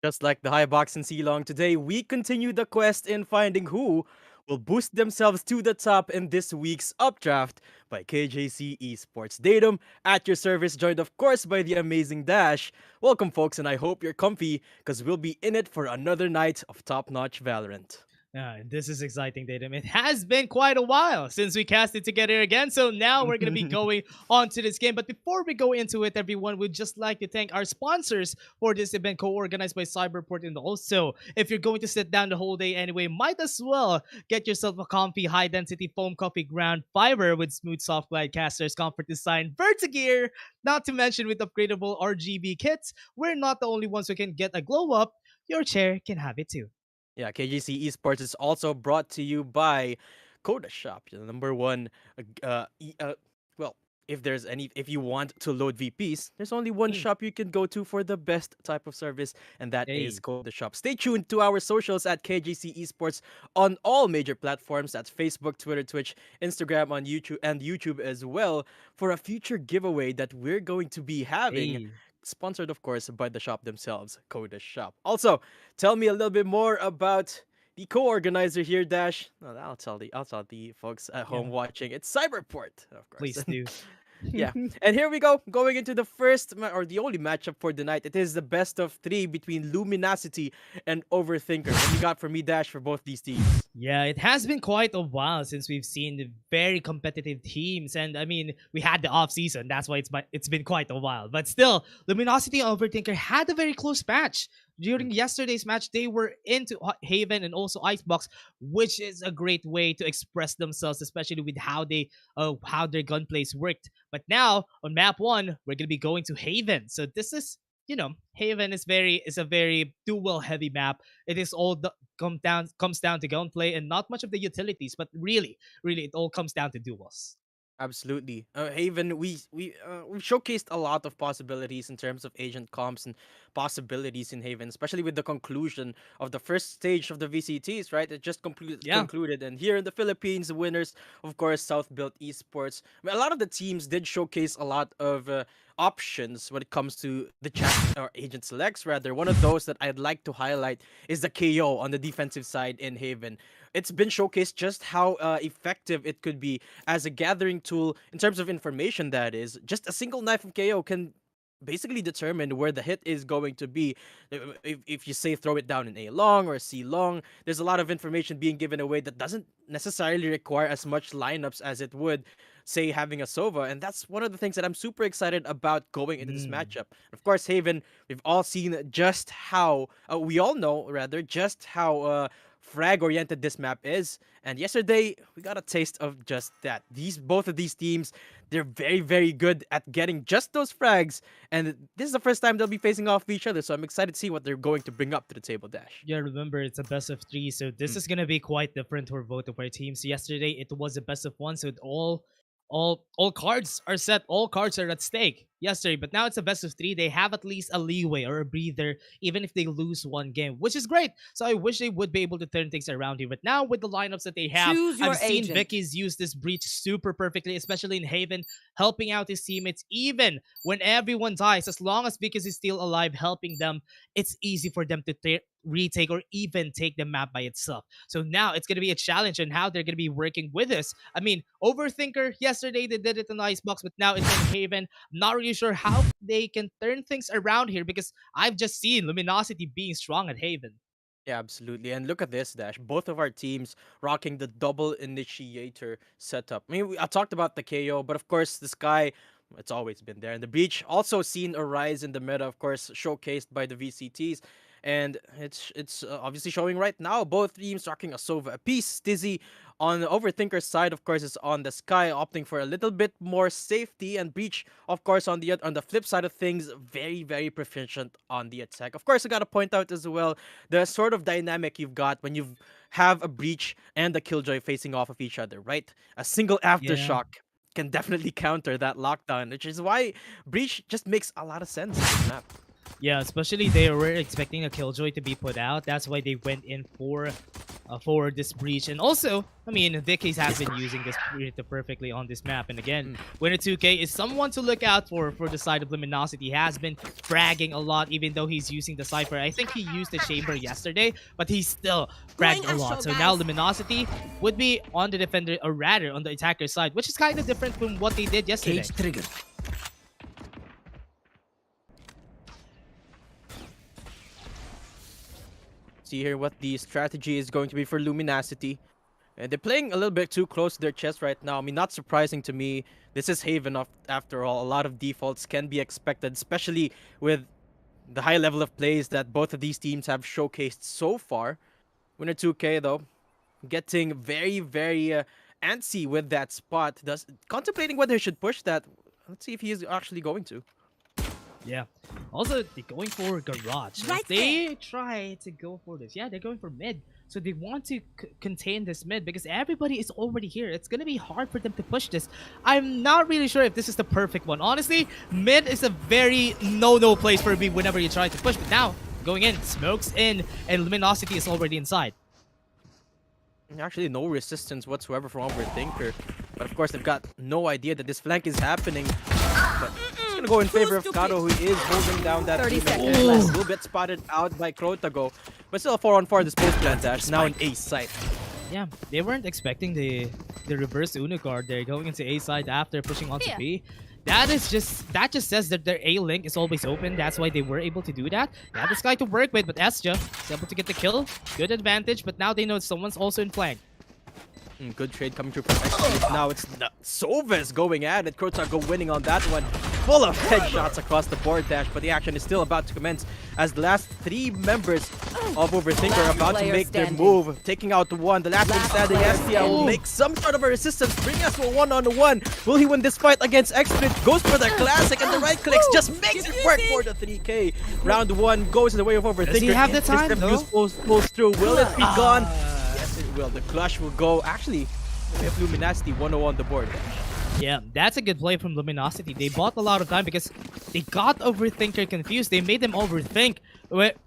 Just like the high box in Silong, today we continue the quest in finding who will boost themselves to the top in this week's Updraft by KJC eSports. Datum at your service, joined of course by the amazing Dash. Welcome folks, and I hope you're comfy because we'll be in it for another night of top-notch Valorant. This is exciting, Datum. It has been quite a while since we cast it together again, so now we're going to be going on to this game. But before we go into it, everyone, we'd just like to thank our sponsors for this event co-organized by Cyberport. And also, if you're going to sit down the whole day anyway, might as well get yourself a comfy, high-density foam coffee ground fiber with smooth soft glide casters, comfort design, Vertigear, not to mention with upgradable RGB kits. We're not the only ones who can get a glow up. Your chair can have it too. Yeah, KGC Esports is also brought to you by Coda Shop, the number one. Well, if you want to load VPs, there's only one Mm. shop you can go to for the best type of service, and that is Hey. Coda Shop. Stay tuned to our socials at KGC Esports on all major platforms. That's Facebook, Twitter, Twitch, Instagram, on YouTube, and YouTube as well, for a future giveaway that we're going to be having. Hey. Sponsored, of course, by the shop themselves, Coda Shop. Also, tell me a little bit more about the co-organizer here, Dash. No, I'll tell the folks at Yeah, home watching. It's Cyberport, of course. please do. Yeah, and here we go, going into the first or the only matchup for the night. It is the best of three between Luminasity and Overthinker. What you got for me, Dash, for both these teams? Yeah, it has been quite a while since we've seen the very competitive teams, and I mean, we had the off season. That's why it's been quite a while. But still, Luminosity and Overthinker had a very close match. During yesterday's match, they were into Haven and also Icebox, which is a great way to express themselves, especially with how their gunplays worked. But now on map one, we're gonna be going to Haven. So this is, Haven is a very duel heavy map. It is all comes down to gunplay and not much of the utilities, but really it all comes down to duels. Absolutely. Haven, we showcased a lot of possibilities in terms of agent comps and possibilities in Haven, especially with the conclusion of the first stage of the VCTs, right? It just Yeah. concluded. And here in the Philippines, the winners, of course, South Built Esports. A lot of the teams did showcase a lot of options when it comes to the chat or agent selects, rather. One of those that I'd like to highlight is the KO on the defensive side in Haven. It's been showcased just how effective it could be as a gathering tool in terms of information. That is, just a single knife of KO can basically determine where the hit is going to be. If you say throw it down in A long or C long, there's a lot of information being given away that doesn't necessarily require as much lineups as it would, say, having a Sova. And that's one of the things that I'm super excited about going into this Mm. matchup. Of course, Haven, we've all seen just how, we all know rather, just how frag oriented this map is. And yesterday we got a taste of just that. Both of these teams, they're very, very good at getting just those frags. And this is the first time they'll be facing off each other. So I'm excited to see what they're going to bring up to the table, Dash. Yeah, remember it's a best of three, so this Mm. is gonna be quite different for both of our teams. Yesterday it was a best of one, so all cards are set, all cards are at stake yesterday. But now it's a best of three. They have at least a leeway or a breather, even if they lose one game, which is great. So I wish they would be able to turn things around here. But now with the lineups that they have, Choose I've your seen agent. Vicky's use this breach super perfectly, especially in Haven, helping out his teammates even when everyone dies. As long as Vicky's is still alive, helping them, it's easy for them to retake or even take the map by itself. So now it's going to be a challenge on how they're going to be working with this. I mean, Overthinker, yesterday they did it in Icebox, but now it's in Haven. I'm not really sure how they can turn things around here because I've just seen Luminosity being strong at Haven. Yeah, absolutely. And look at this, Dash. Both of our teams rocking the double initiator setup. I mean, I talked about the KO, but of course, the Sky, it's always been there. And the Breach also seen a rise in the meta, of course, showcased by the VCTs. And it's obviously showing right now. Both teams rocking a Sova apiece. Stizzy on the Overthinker's side, of course, is on the Sky, opting for a little bit more safety. And Breach, of course, on the flip side of things, very, very proficient on the attack. Of course, I gotta point out as well the sort of dynamic you've got when you have a Breach and a Killjoy facing off of each other, right? A single Yeah. aftershock can definitely counter that lockdown, which is why Breach just makes a lot of sense in this map. Yeah, especially they were expecting a Killjoy to be put out. That's why they went in for for this breach. And also, I mean, Vicky's have been using this pretty perfectly on this map. And again, Winner 2K is someone to look out for the side of Luminosity. He has been fragging a lot, even though he's using the Cypher. I think he used the Chamber yesterday, but he still fragged a lot. So now Luminosity would be on the defender, or rather on the attacker side, which is kind of different from what they did yesterday. Cage trigger. See here what the strategy is going to be for Luminasity. And they're playing a little bit too close to their chest right now. I mean, not surprising to me. This is Haven after all. A lot of defaults can be expected, especially with the high level of plays that both of these teams have showcased so far. Winner 2K, though, getting very, very antsy with that spot. Contemplating whether he should push that. Let's see if he is actually going to. Yeah. Also, they're going for Garage. Right If they try to go for this, yeah, they're going for mid. So they want to contain this mid because everybody is already here. It's going to be hard for them to push this. I'm not really sure if this is the perfect one. Honestly, mid is a very no-no place for me whenever you try to push. But now, going in, smokes in, and Luminosity is already inside. Actually, no resistance whatsoever from Overthinker. But of course, they've got no idea that this flank is happening. But it's gonna go in favor of Karo, who is holding down that 30 team. seconds A left. little bit spotted out by Krotago. But still a 4-on-4 this post plant dash. Now in A site. Yeah, they weren't expecting the reverse Uno card. They're going into A side after pushing onto B. That just says that their A link is always open. That's why they were able to do that. They had this guy to work with, but Esja is able to get the kill. Good advantage, but now they know someone's also in flank. Good trade coming through from Exodus. Now it's Soves going at it. Krotago winning on that one. Full of headshots across the board dash, but the action is still about to commence as the last three members of Overthinker are about to make their move. Taking out the one. The last one standing, Estia will make some sort of a resistance, bringing us to a one-on-one. Will he win this fight against Exodus? Goes for the classic, and the right clicks just makes it work for the 3K. Round one goes the way of Overthinker. Does he have the time, His though? defuse pulls through. Will it be gone? Yes, it will. The clutch will go. Actually, we have Luminasity 1-0 on the board. Yeah, that's a good play from Luminosity. They bought a lot of time because they got Overthinker confused. They made them overthink.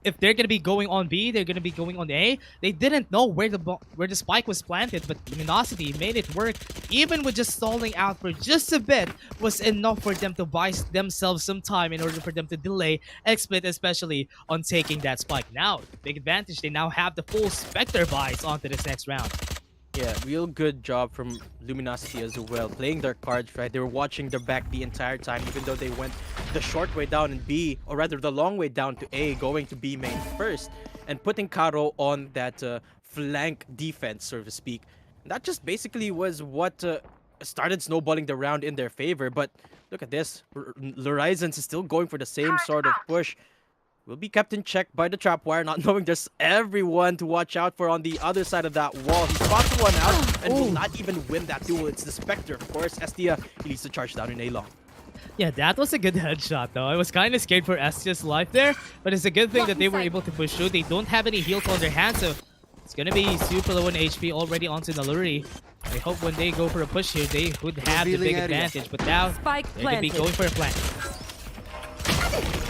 If they're gonna be going on B, they're gonna be going on A. They didn't know where the spike was planted, but Luminosity made it work. Even with just stalling out for just a bit was enough for them to buy themselves some time in order for them to delay XSplit, especially on taking that spike. Now, big advantage. They now have the full Spectre buys onto this next round. Yeah, real good job from Luminosity as well. Playing their cards right. They were watching their back the entire time, even though they went the short way down in B, or rather the long way down to A, going to B main first, and putting Karo on that flank defense, so to speak. And that just basically was what started snowballing the round in their favor. But look at this. Horizons is still going for the same sort of push. Will be kept in check by the trap wire, not knowing there's everyone to watch out for on the other side of that wall. He spots one out and will not even win that duel. It's the Spectre, of course. Estia, he needs to charge down in A long. Yeah, that was a good headshot though. I was kind of scared for Estia's life there, but it's a good thing that they were able to push through. They don't have any heals on their hands, so it's gonna be super low in HP already onto Naluri. I hope when they go for a push here, they would have the big advantage, but now they're gonna be going for a flank.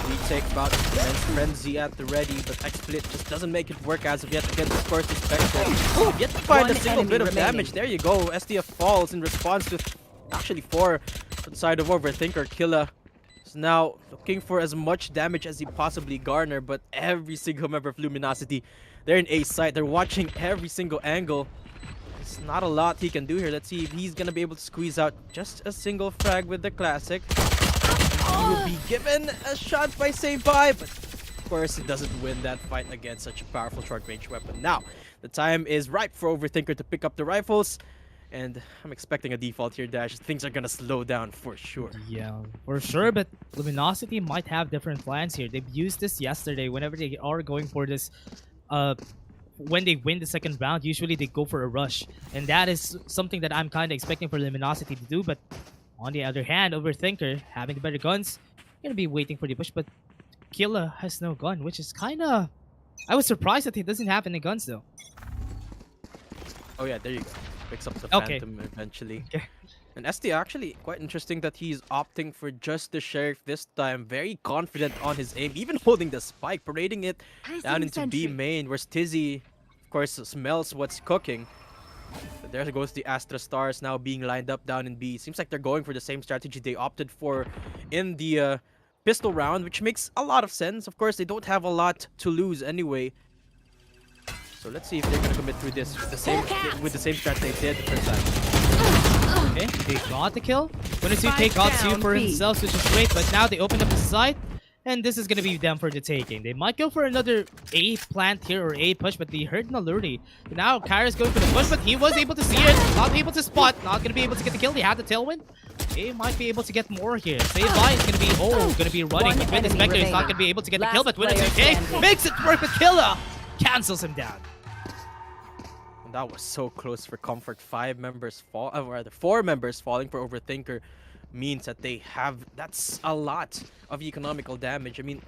Retake about Immense Frenzy at the ready, but XSplit just doesn't make it work as of yet to get this first Spectre. Yet to find a single bit of damage. There you go. SDF falls in response to actually 4 from the side of Overthinker. Killa is now looking for as much damage as he possibly garner, but every single member of Luminosity, they're in A site. They're watching every single angle. It's not a lot he can do here. Let's see if he's gonna be able to squeeze out just a single frag with the classic. He will be given a shot by Save-By, but of course it doesn't win that fight against such a powerful short-range weapon. Now, the time is ripe for Overthinker to pick up the rifles, and I'm expecting a default here, Dash. Things are gonna slow down for sure. Yeah, for sure, but Luminosity might have different plans here. They've used this yesterday whenever they are going for this, when they win the second round, usually they go for a rush. And that is something that I'm kind of expecting for Luminosity to do, but on the other hand, Overthinker, having the better guns, gonna be waiting for the push, but Killa has no gun, which is kind of... I was surprised that he doesn't have any guns, though. Oh yeah, there you go. Picks up the Okay. Phantom eventually. Okay. And ST actually quite interesting that he's opting for just the Sheriff this time. Very confident on his aim, even holding the spike, parading it down into B main, whereas Tizzy, of course, smells what's cooking. So there goes the Astra Stars now being lined up down in B. Seems like they're going for the same strategy they opted for in the pistol round, which makes a lot of sense. Of course, they don't have a lot to lose anyway. So let's see if they're gonna commit through this with the same strat they did the first time. Okay, they got the kill. Gonna see take out two for himself, which is great, but now they open up the site, and this is gonna be them for the taking. They might go for another A plant here or A push, but they heard Naluri. Now Kyra's going for the push, but he was able to see it, not able to spot, not gonna be able to get the kill. They had the tailwind. They might be able to get more here. Save by is gonna be running, but Witness Spectre is not gonna be able to get the kill, but Witness okay makes it work with Killer, cancels him down. That was so close for Comfort. 5 members fall, or rather 4 members falling for Overthinker means that they have, that's a lot of economical damage. I mean,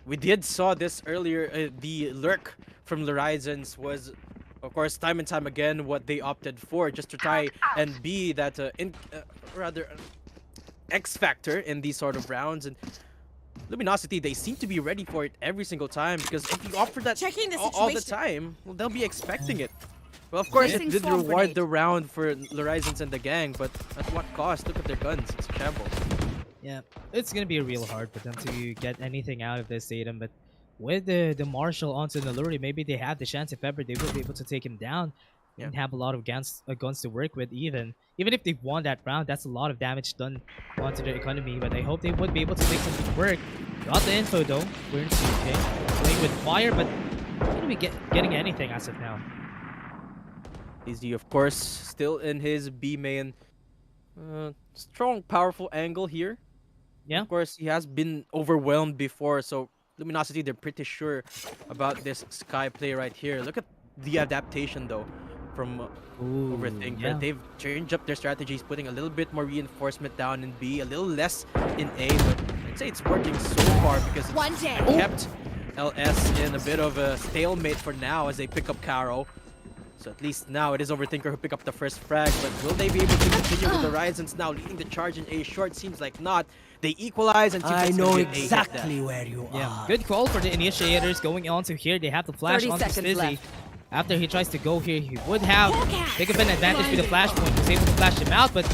we did saw this earlier. The lurk from Horizons was, of course, time and time again what they opted for, just to try and be that X factor in these sort of rounds. And Luminasity, they seem to be ready for it every single time, because if you offer that all the time, well, they'll be expecting it. Well, of course, it did reward the round for Horizons and the gang, but at what cost? Look at their guns. It's a shambles. Yeah, it's gonna be real hard for them to get anything out of this Tatum, but with the Marshall onto Naluri, maybe they have the chance, if ever, they will be able to take him down and have a lot of guns to work with. Even if they won that round, that's a lot of damage done onto their economy, but I hope they would be able to make something work. Got the info though. We're in CK. Playing with fire, but not gonna be getting anything as of now. Easy, of course, still in his B main. Strong, powerful angle here. Yeah. Of course, he has been overwhelmed before, so Luminosity, they're pretty sure about this Sky play right here. Look at the adaptation, though, from Overthinker. Yeah. They've changed up their strategies, putting a little bit more reinforcement down in B, a little less in A, but I'd say it's working so far because it's kept LS in a bit of a stalemate for now as they pick up Caro. So at least now it is Overthinker who pick up the first frag, but will they be able to continue with the Horizons now leading the charge in A short? Seems like not. They equalize and I know exactly where you are. Yeah, good call for the initiators going on to here. They have the flash onto Stizzy. After he tries to go here, he would have take up an advantage with the flashpoint. He's able to flash him out, but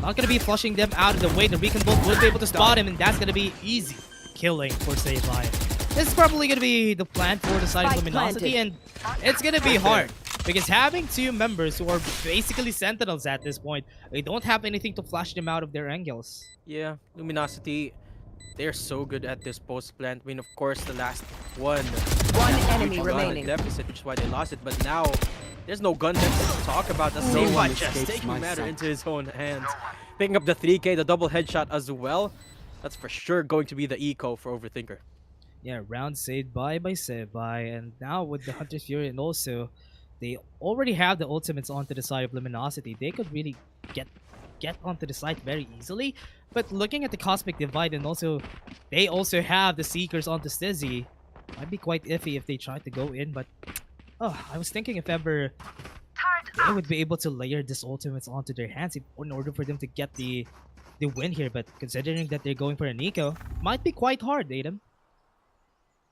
not going to be flushing them out of the way. The Recon Bolt would be able to spot him, and that's going to be easy killing for Save Lion. This is probably going to be the plan for the side of Luminosity, and it's going to be hard. Because having 2 members who are basically sentinels at this point, they don't have anything to flash them out of their angles. Yeah, Luminosity, they're so good at this post plant. I mean, of course, the last one enemy remaining. Deficit, which is why they lost it. But now, there's no gun deficit to talk about. That's so much just taking the matter into his own hands. Picking up the 3K, the double headshot as well. That's for sure going to be the eco for Overthinker. Yeah, round saved by and now with the Hunter's Fury, and also they already have the ultimates onto the side of Luminosity. They could really get onto the site very easily. But looking at the Cosmic Divide, and also they also have the Seekers onto Stizzy, might be quite iffy if they try to go in. But I was thinking if ever they would be able to layer this ultimates onto their hands in order for them to get the win here. But considering that they're going for an eco, might be quite hard, Adam.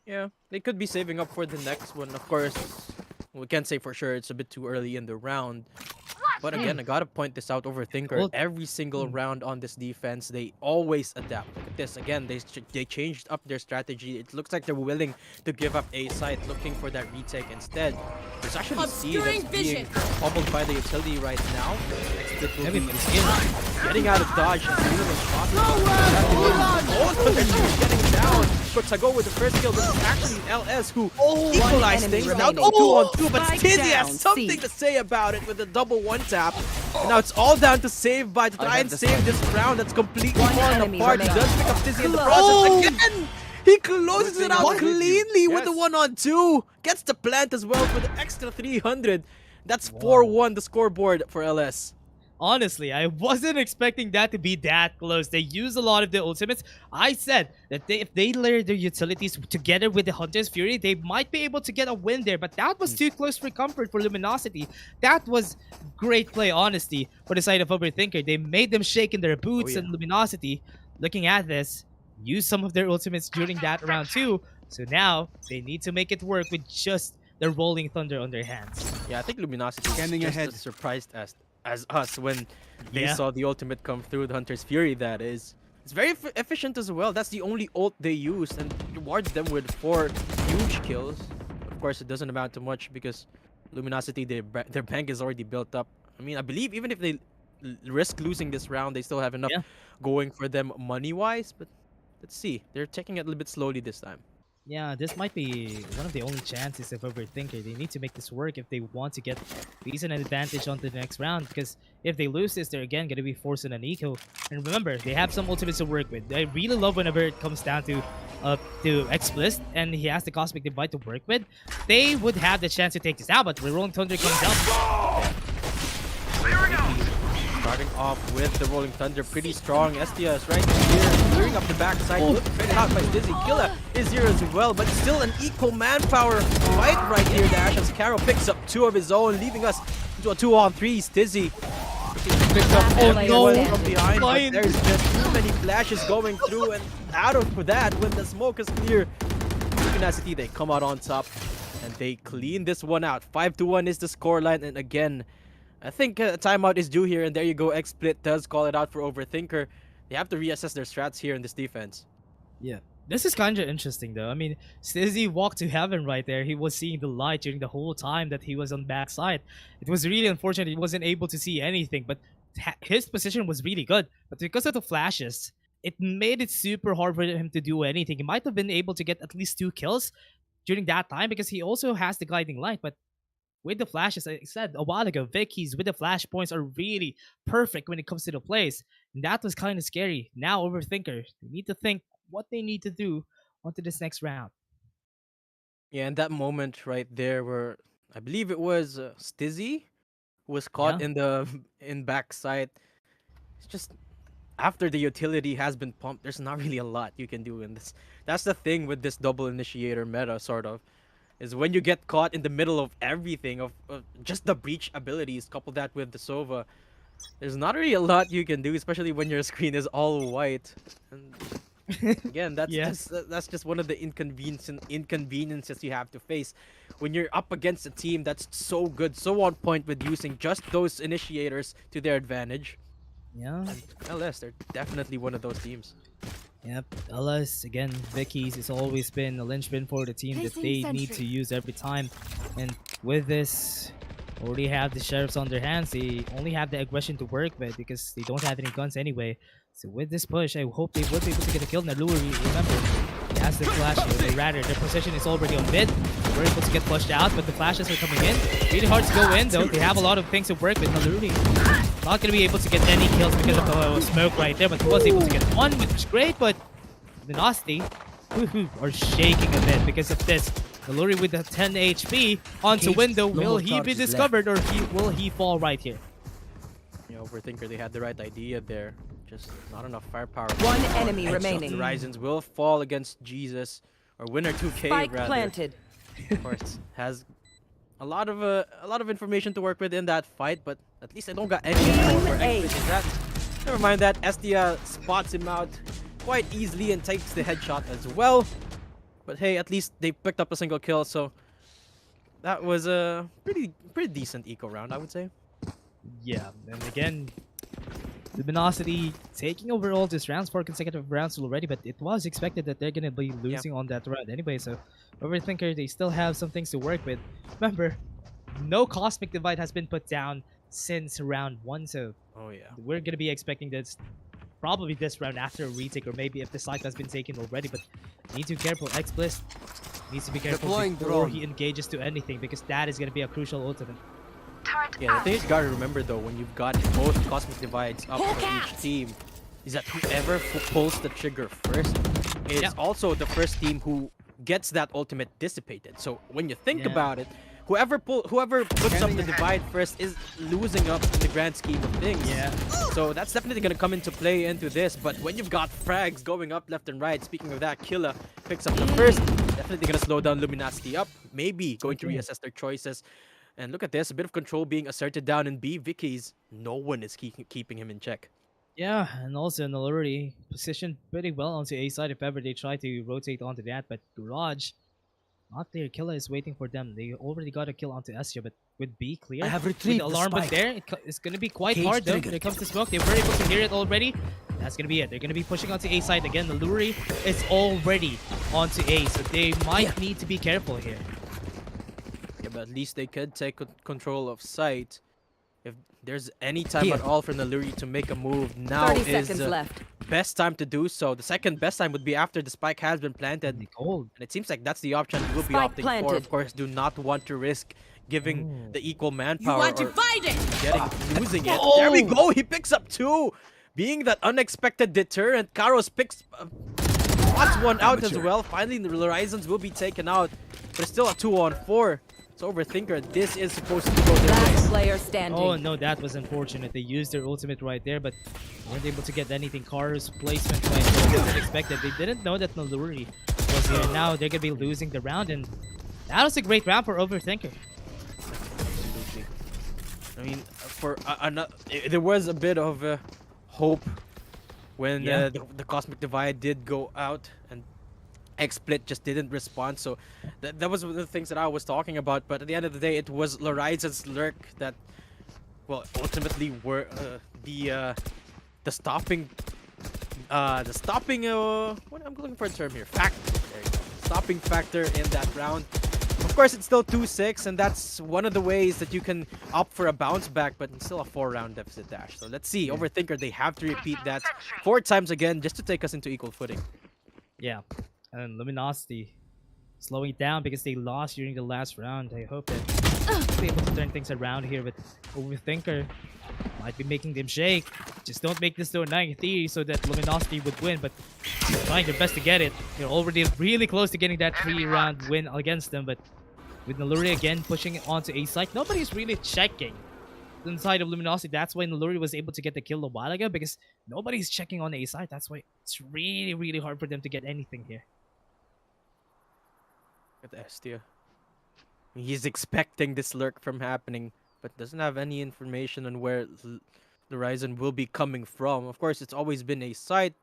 Yeah, they could be saving up for the next one. Of course, we can't say for sure. It's a bit too early in the round. But again, I gotta point this out, Overthinker. Well, every single round on this defense, they always adapt. Look at this. Again, they changed up their strategy. It looks like they're willing to give up A site, looking for that retake instead. There's actually C that's being pummeled by the utility right now. Next will be getting out of dodge as soon as possible. Getting down. But Tago with the first kill. This is actually LS who equalized things. Now 2-on-2, but Stizzy has something to say about it with a double one tap. And now it's all down to save by to try and save this round that's completely falling apart. He does pick up Stizzy in the process again. He closes it out cleanly with the 1-on-2. Gets the plant as well for the extra 300. That's 4-1 the scoreboard for LS. Honestly, I wasn't expecting that to be that close. They use a lot of the ultimates. I said that if they layer their utilities together with the Hunter's Fury, they might be able to get a win there. But that was too close for comfort for Luminosity. That was great play, honesty, for the side of Overthinker. They made them shake in their boots, and Luminosity, looking at this, used some of their ultimates during that round too. So now, they need to make it work with just the Rolling Thunder on their hands. Yeah, I think Luminosity is Scanning just ahead. as surprised as us when they Yeah. saw the ultimate come through, the Hunter's Fury, that is. It's very efficient as well. That's the only ult they used, and rewards them with 4 huge kills. Of course, it doesn't amount to much because Luminosity, their bank is already built up. I mean, I believe even if they risk losing this round, they still have enough Yeah. going for them money-wise. But let's see. They're taking it a little bit slowly this time. Yeah, this might be one of the only chances of Overthinker. They need to make this work if they want to get decent advantage onto the next round. Because if they lose this, they're again going to be forcing an eco. And remember, they have some ultimates to work with. I really love whenever it comes down to Explicit and he has the Cosmic Divide to work with. They would have the chance to take this out, but the Rolling Thunder comes out. Starting off with the Rolling Thunder, pretty strong. Estia is right here, clearing up the backside. Faded out by Dizzy. Killa is here as well, but still an equal manpower fight right here. Dash as Caro picks up 2 of his own, leaving us into a 2-on-3. Stizzy picks up everyone from behind, but there's just too many flashes going through, and out of that, when the smoke is clear, Luminasity, they come out on top, and they clean this one out. 5-1 is the scoreline, and again, I think a timeout is due here, and there you go. XSplit does call it out for Overthinker. They have to reassess their strats here in this defense. Yeah. This is kind of interesting though. I mean, Stizzy walked to heaven right there. He was seeing the light during the whole time that he was on backside. It was really unfortunate he wasn't able to see anything, but his position was really good. But because of the flashes, it made it super hard for him to do anything. He might have been able to get at least 2 kills during that time because he also has the guiding light, but with the flashes, I said a while ago, Vicky's with the flash points are really perfect when it comes to the plays. And that was kind of scary. Now Overthinker, they need to think what they need to do onto this next round. Yeah, and that moment right there where I believe it was Stizzy who was caught Yeah. in the in backside. It's just after the utility has been pumped, there's not really a lot you can do in this. That's the thing with this double initiator meta, sort of. Is when you get caught in the middle of everything, of just the breach abilities, couple that with the Sova, there's not really a lot you can do, especially when your screen is all white. And again, Yeah. that's just one of the inconveniences you have to face when you're up against a team that's so good, so on point with using just those initiators to their advantage. Yeah. And LS, they're definitely one of those teams. Yep, LS, again, Vicky's has always been a linchpin for the team that they need to use every time. And with this, already have the sheriffs on their hands. They only have the aggression to work with because they don't have any guns anyway. So with this push, I hope they would be able to get a kill. Naluri, remember, he has the flash, or rather, their position is already on mid. We're able to get pushed out, but the flashes are coming in. Really hard to go in, though. They have a lot of things to work with. Naluri not going to be able to get any kills because of the smoke right there, but he was able to get one, which was great, but Luminasity are shaking a bit because of this. Naluri with the 10 HP onto window. Will he be discovered or will he fall right here? You know, Overthinker, they had the right idea there. Just not enough firepower. One enemy Headshot. remaining. Horizons will fall against Jesus, or Winner 2K Spike rather. planted. Of course, has a lot of information to work with in that fight, but at least I don't got any info for Aim. Expert. Is that? Never mind that. Estia spots him out quite easily and takes the headshot as well. But hey, at least they picked up a single kill, so that was a pretty decent eco round, I would say. Yeah, and again, Luminosity taking over all these rounds, 4 consecutive rounds already, but it was expected that they're going to be losing on that round anyway, so Overthinker, they still have some things to work with. Remember, no Cosmic Divide has been put down since round 1, so Oh yeah. we're going to be expecting this probably this round after a retake, or maybe if the site has been taken already, but need to be careful. Explicit needs to be careful Deploying before drone. he engages to anything, because that is going to be a crucial ultimate. Yeah, the thing you gotta remember though, when you've got both Cosmic Divides up for each team, is that whoever pulls the trigger first is also the first team who gets that ultimate dissipated. So when you think about it, whoever puts up the divide first is losing up in the grand scheme of things. Yeah. So that's definitely gonna come into play into this. But when you've got frags going up left and right, speaking of that, Killa picks up the first, definitely gonna slow down Luminasity up. Maybe going to reassess their choices. And look at this, a bit of control being asserted down in B. Vicky's, no one is keeping him in check. Yeah, and also Naluri positioned pretty well onto A side if ever they try to rotate onto that, but Garage Not clear. Killa is waiting for them. They already got a kill onto Estia, but with B clear, I have with retrieved the the alarm but spike. there, it's gonna be quite Cage hard though. triggered. When it comes to smoke, they were able to hear it already. That's gonna be it. They're gonna be pushing onto A side again. The Luri is already onto A, so they might need to be careful here. Yeah, but at least they could take control of site. If there's any time Here. at all for Naluri to make a move, now 30 is seconds left. best time to do so. The second best time would be after the spike has been planted. The cold. And it seems like that's the option we'll be Spike opting for. planted. Of course, do not want to risk giving Oh. the equal You manpower want to or fight it? losing it. There we go. He picks up 2. Being that unexpected deterrent, Karos picks spots one out as well. Finally, the Horizons will be taken out. But it's still a 2-on-4. It's Overthinker. This is supposed to go their Last way. player standing. Oh no, that was unfortunate. They used their ultimate right there, but weren't able to get anything. Kara's placement was unexpected. They didn't know that Naluri was here. Now they're gonna be losing the round, and that was a great round for Overthinker. Absolutely. I mean, there was a bit of hope when Yeah. the Cosmic Divide did go out and XSplit just didn't respond. So that was one of the things that I was talking about. But at the end of the day, it was Lorizon's lurk that, well, ultimately were the stopping what I'm looking for a term here, factor. There you go. Stopping factor in that round. Of course, it's still 2-6, and that's one of the ways that you can opt for a bounce back, but it's still a 4-round deficit dash. So let's see. Overthinker, they have to repeat that 4 times again just to take us into equal footing. Yeah, and Luminosity slowing it down because they lost during the last round. I hope that they'll be able to turn things around here, but Overthinker might be making them shake. Just don't make this to a 9-3 so that Luminosity would win, but trying their best to get it. They're already really close to getting that 3-round win against them, but with Naluri again pushing it onto A site, nobody's really checking inside of Luminosity. That's why Naluri was able to get the kill a while ago, because nobody's checking on A site. That's why it's really, really hard for them to get anything here. At Estia. He's expecting this lurk from happening, but doesn't have any information on where the Horizon will be coming from. Of course, it's always been a site.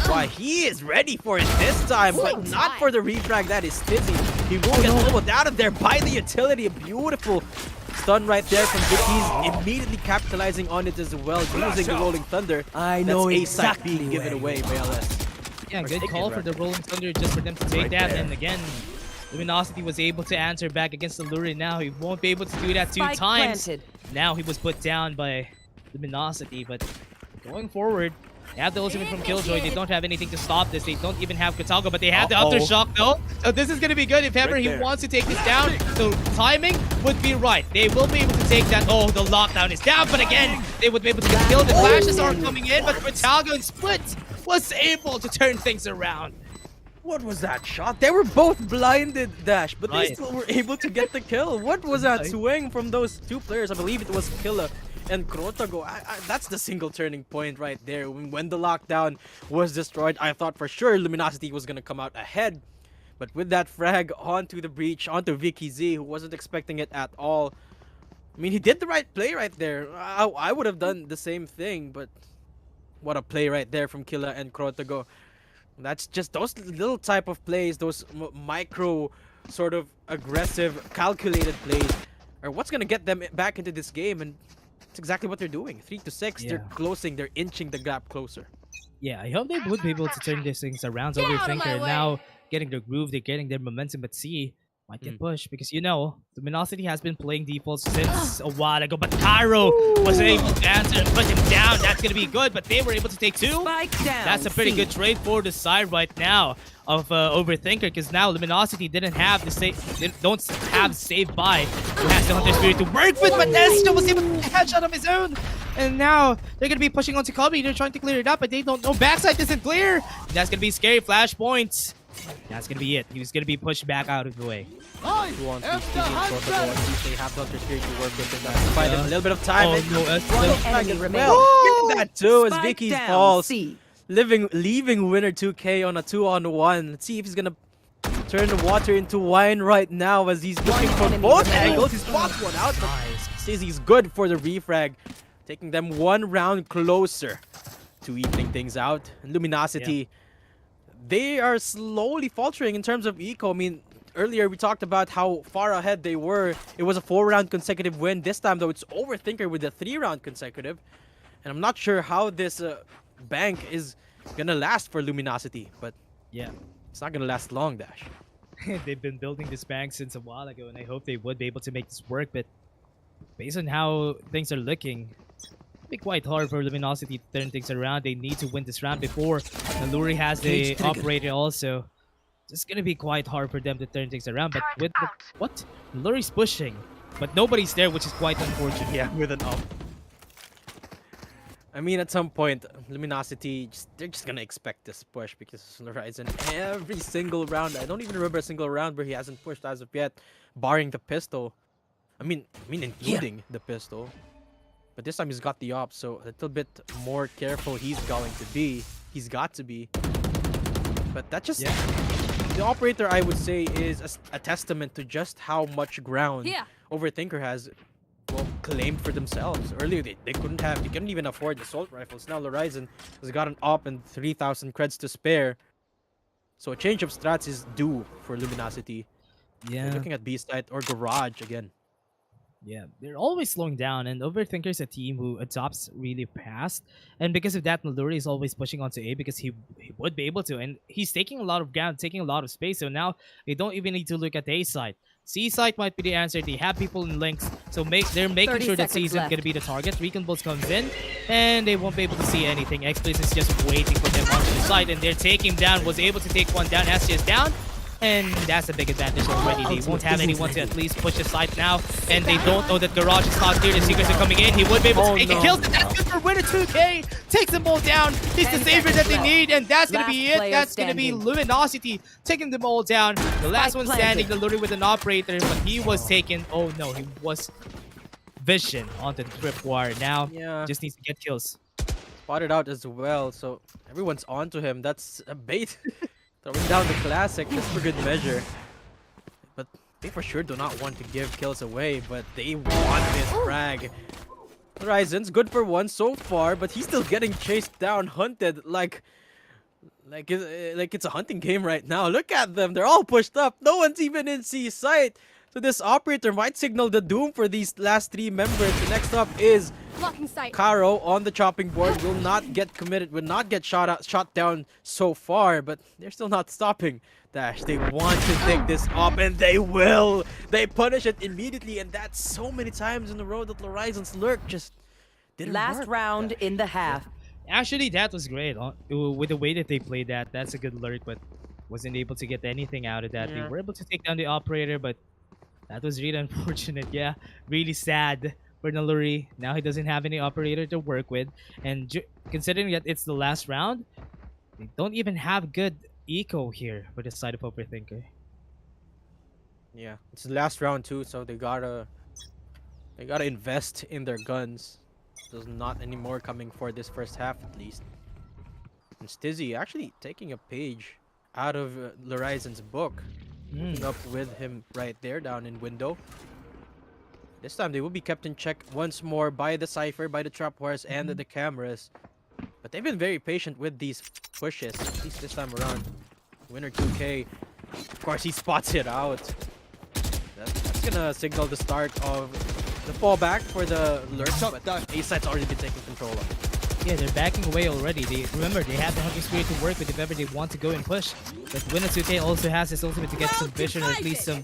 Why he is ready for it this time, but not for the refrag. That is Stizzy. He will get pulled out of there by the utility. A beautiful stun right there from Vicky's, immediately capitalizing on it as well, using the Rolling Thunder. I know That's exactly A site being given where away by LS. Yeah, Or good taken, call for rather. the Rolling Thunder just for them to take Right that. there. And again, Luminosity was able to answer back against the Luri. Now he won't be able to do that 2 Spike times. planted. Now he was put down by Luminosity, but going forward, they have the ultimate from Killjoy. They don't have anything to stop this. They don't even have Kotago, but they have the Aftershock though. So this is going to be good if ever he wants to take this down. So timing would be right. They will be able to take that. Oh, the lockdown is down, but again, they would be able to get killed. The flashes are coming in, but Kotago and Split was able to turn things around. What was that shot? They were both blinded, Dash, but they Right. still were able to get the kill. What was that Right. swing from those 2 players? I believe it was Killa and Krotago. That's the single turning point right there. When the lockdown was destroyed, I thought for sure Luminosity was going to come out ahead. But with that frag onto the breach, onto Vicky Z, who wasn't expecting it at all. I mean, he did the right play right there. I would have done the same thing, but what a play right there from Killa and Krotago. That's just those little type of plays, those micro sort of aggressive, calculated plays are what's going to get them back into this game. And it's exactly what they're doing. 3-6, they're Yeah. closing, they're inching the gap closer. Yeah, I hope they would be able to turn these things around. Overthinker now getting their groove, they're getting their momentum, but C might get pushed because Luminosity has been playing defaults since a while ago, but Cairo was able to answer and put him down. That's gonna be good, but they were able to take 2. Spike down. That's a pretty C. good trade for the side right now of Overthinker, because now Luminosity didn't have the save, don't have save by who has the Hunter Spirit to work with, but Nestor was able to get a headshot of his own. And now they're gonna be pushing onto Kobe. They're trying to clear it up, but they don't know. Backside isn't clear. That's gonna be scary. Flashpoints. That's gonna be it. He was gonna be pushed back out of the way. Who wants these teams Krotago? At least they have the Hunter Spirit to work with, and that's provide them a little bit of time. Oh And no, One enemy as remaining. well. Get that too, as Spike Vicky's down, falls. C. Leaving winner 2K on a 2-on-1. Let's see if he's gonna turn the water into wine right now as he's looking One from enemy both remaining. angles. He spots one out, but says he's good for the refrag, taking them 1 round closer to evening things out. And Luminosity, they are slowly faltering in terms of eco. I mean, earlier we talked about how far ahead they were. It was a 4-round consecutive win. This time though, it's Overthinker with a 3-round consecutive. And I'm not sure how this bank is gonna last for Luminasity, but Yeah. it's not gonna last long, Dash. They've been building this bank since a while ago, and I hope they would be able to make this work. But based on how things are looking, it'll be quite hard for Luminosity to turn things around. They need to win this round before Naluri has the operator also. It's gonna be quite hard for them to turn things around. But with the, what? Naluri's pushing, but nobody's there, which is quite unfortunate. Yeah, with an up. I mean, at some point, Luminosity, they're just gonna expect this push because Horizon every single round. I don't even remember a single round where he hasn't pushed as of yet, barring the pistol. I mean, including the pistol. But this time he's got the op, so a little bit more careful he's going to be. He's got to be. But that just... The operator, I would say, is a testament to just how much ground Overthinker has claimed for themselves. Earlier, they couldn't even afford assault rifles. Now Horizon has got an op and 3,000 creds to spare. So a change of strats is due for Luminosity. Yeah. They're looking at B-site or Garage again. Yeah, they're always slowing down, and Overthinker is a team who adopts really fast. And because of that, Naluri is always pushing onto A because he would be able to. And he's taking a lot of ground, taking a lot of space. So now they don't even need to look at the A side. C side might be the answer. They have people in links, so they're making sure that C isn't going to be the target. Recon Bulls comes in, and they won't be able to see anything. Xplis is just waiting for them onto the side, and they're taking him down. Was able to take one down. SG is down. And that's a big advantage already. They won't have anyone to at least push the side now. And they don't know that Garage is not clear. The Seekers are coming in. He would be able to take a kill. That's good for winner 2K. Takes them all down. He's the savior that they need. And that's going to be it. That's going to be Luminosity taking them all down. The last one standing, the Luri with an operator. But he was taken. Oh no, he was vision onto the tripwire. Now just needs to get kills. Spotted out as well. So everyone's onto him. That's a bait. Throwing down the classic just for good measure. But they for sure do not want to give kills away, but they want this frag. Horizon's good for one so far, but he's still getting chased down, hunted like it's a hunting game right now. Look at them, they're all pushed up. No one's even in C sight. So this operator might signal the doom for these last 3 members. The next up is Caro on the chopping board. Will not get committed, will not get shot down so far, but they're still not stopping. Dash, they want to take this up, and they will. They punish it immediately, and that's so many times in a row that Horizon's lurk just didn't work. Round in the half. Actually, that was great. With the way that they played that, that's a good lurk, but wasn't able to get anything out of that. They were able to take down the operator, but that was really unfortunate. Yeah, really sad for Naluri. Now he doesn't have any operator to work with. And considering that it's the last round, they don't even have good eco here for the side of Overthinker. Yeah, it's the last round too, so they gotta invest in their guns. There's not any more coming for this first half at least. And Stizzy actually taking a page out of Horizon's book. Looking up with him right there down in window. This time they will be kept in check once more by the Cypher, by the trapwires, and the cameras. But they've been very patient with these pushes, at least this time around. Winner 2K, of course he spots it out. That's gonna signal the start of the fallback for the lurk, but A-Side's already been taking control of it. Yeah, they're backing away already. Remember, they have the Hunting Spirit to work with if ever they want to go and push. But Winner 2K also has his ultimate to get some vision or at least some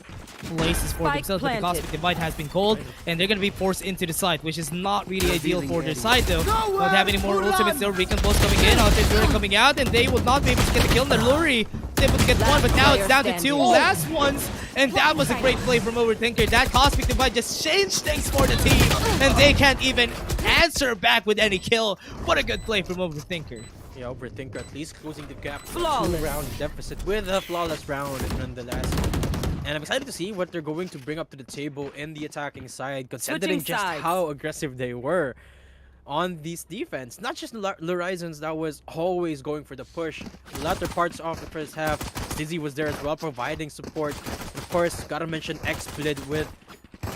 places for themselves. But the Cosmic Divide has been called, and they're going to be forced into the side, which is not really ideal for their side though. Don't have any more ultimates though. Recon Bulls coming in, Hunting Spirit coming out, and they will not be able to get the kill. Naluri is able to get one, but now it's down to 2 last ones. And that was a great play from Overthinker. That Cosmic Divide just changed things for the team, and they can't even answer back with any kill. What a good play from Overthinker. Yeah, Overthinker at least closing the gap. Flawless. 2-round deficit with a flawless round nonetheless. And I'm excited to see what they're going to bring up to the table in the attacking side, considering just how aggressive they were on this defense. Not just Horizons that was always going for the push. The latter parts of the first half, Dizzy was there as well, providing support. Of course, gotta mention XSplit with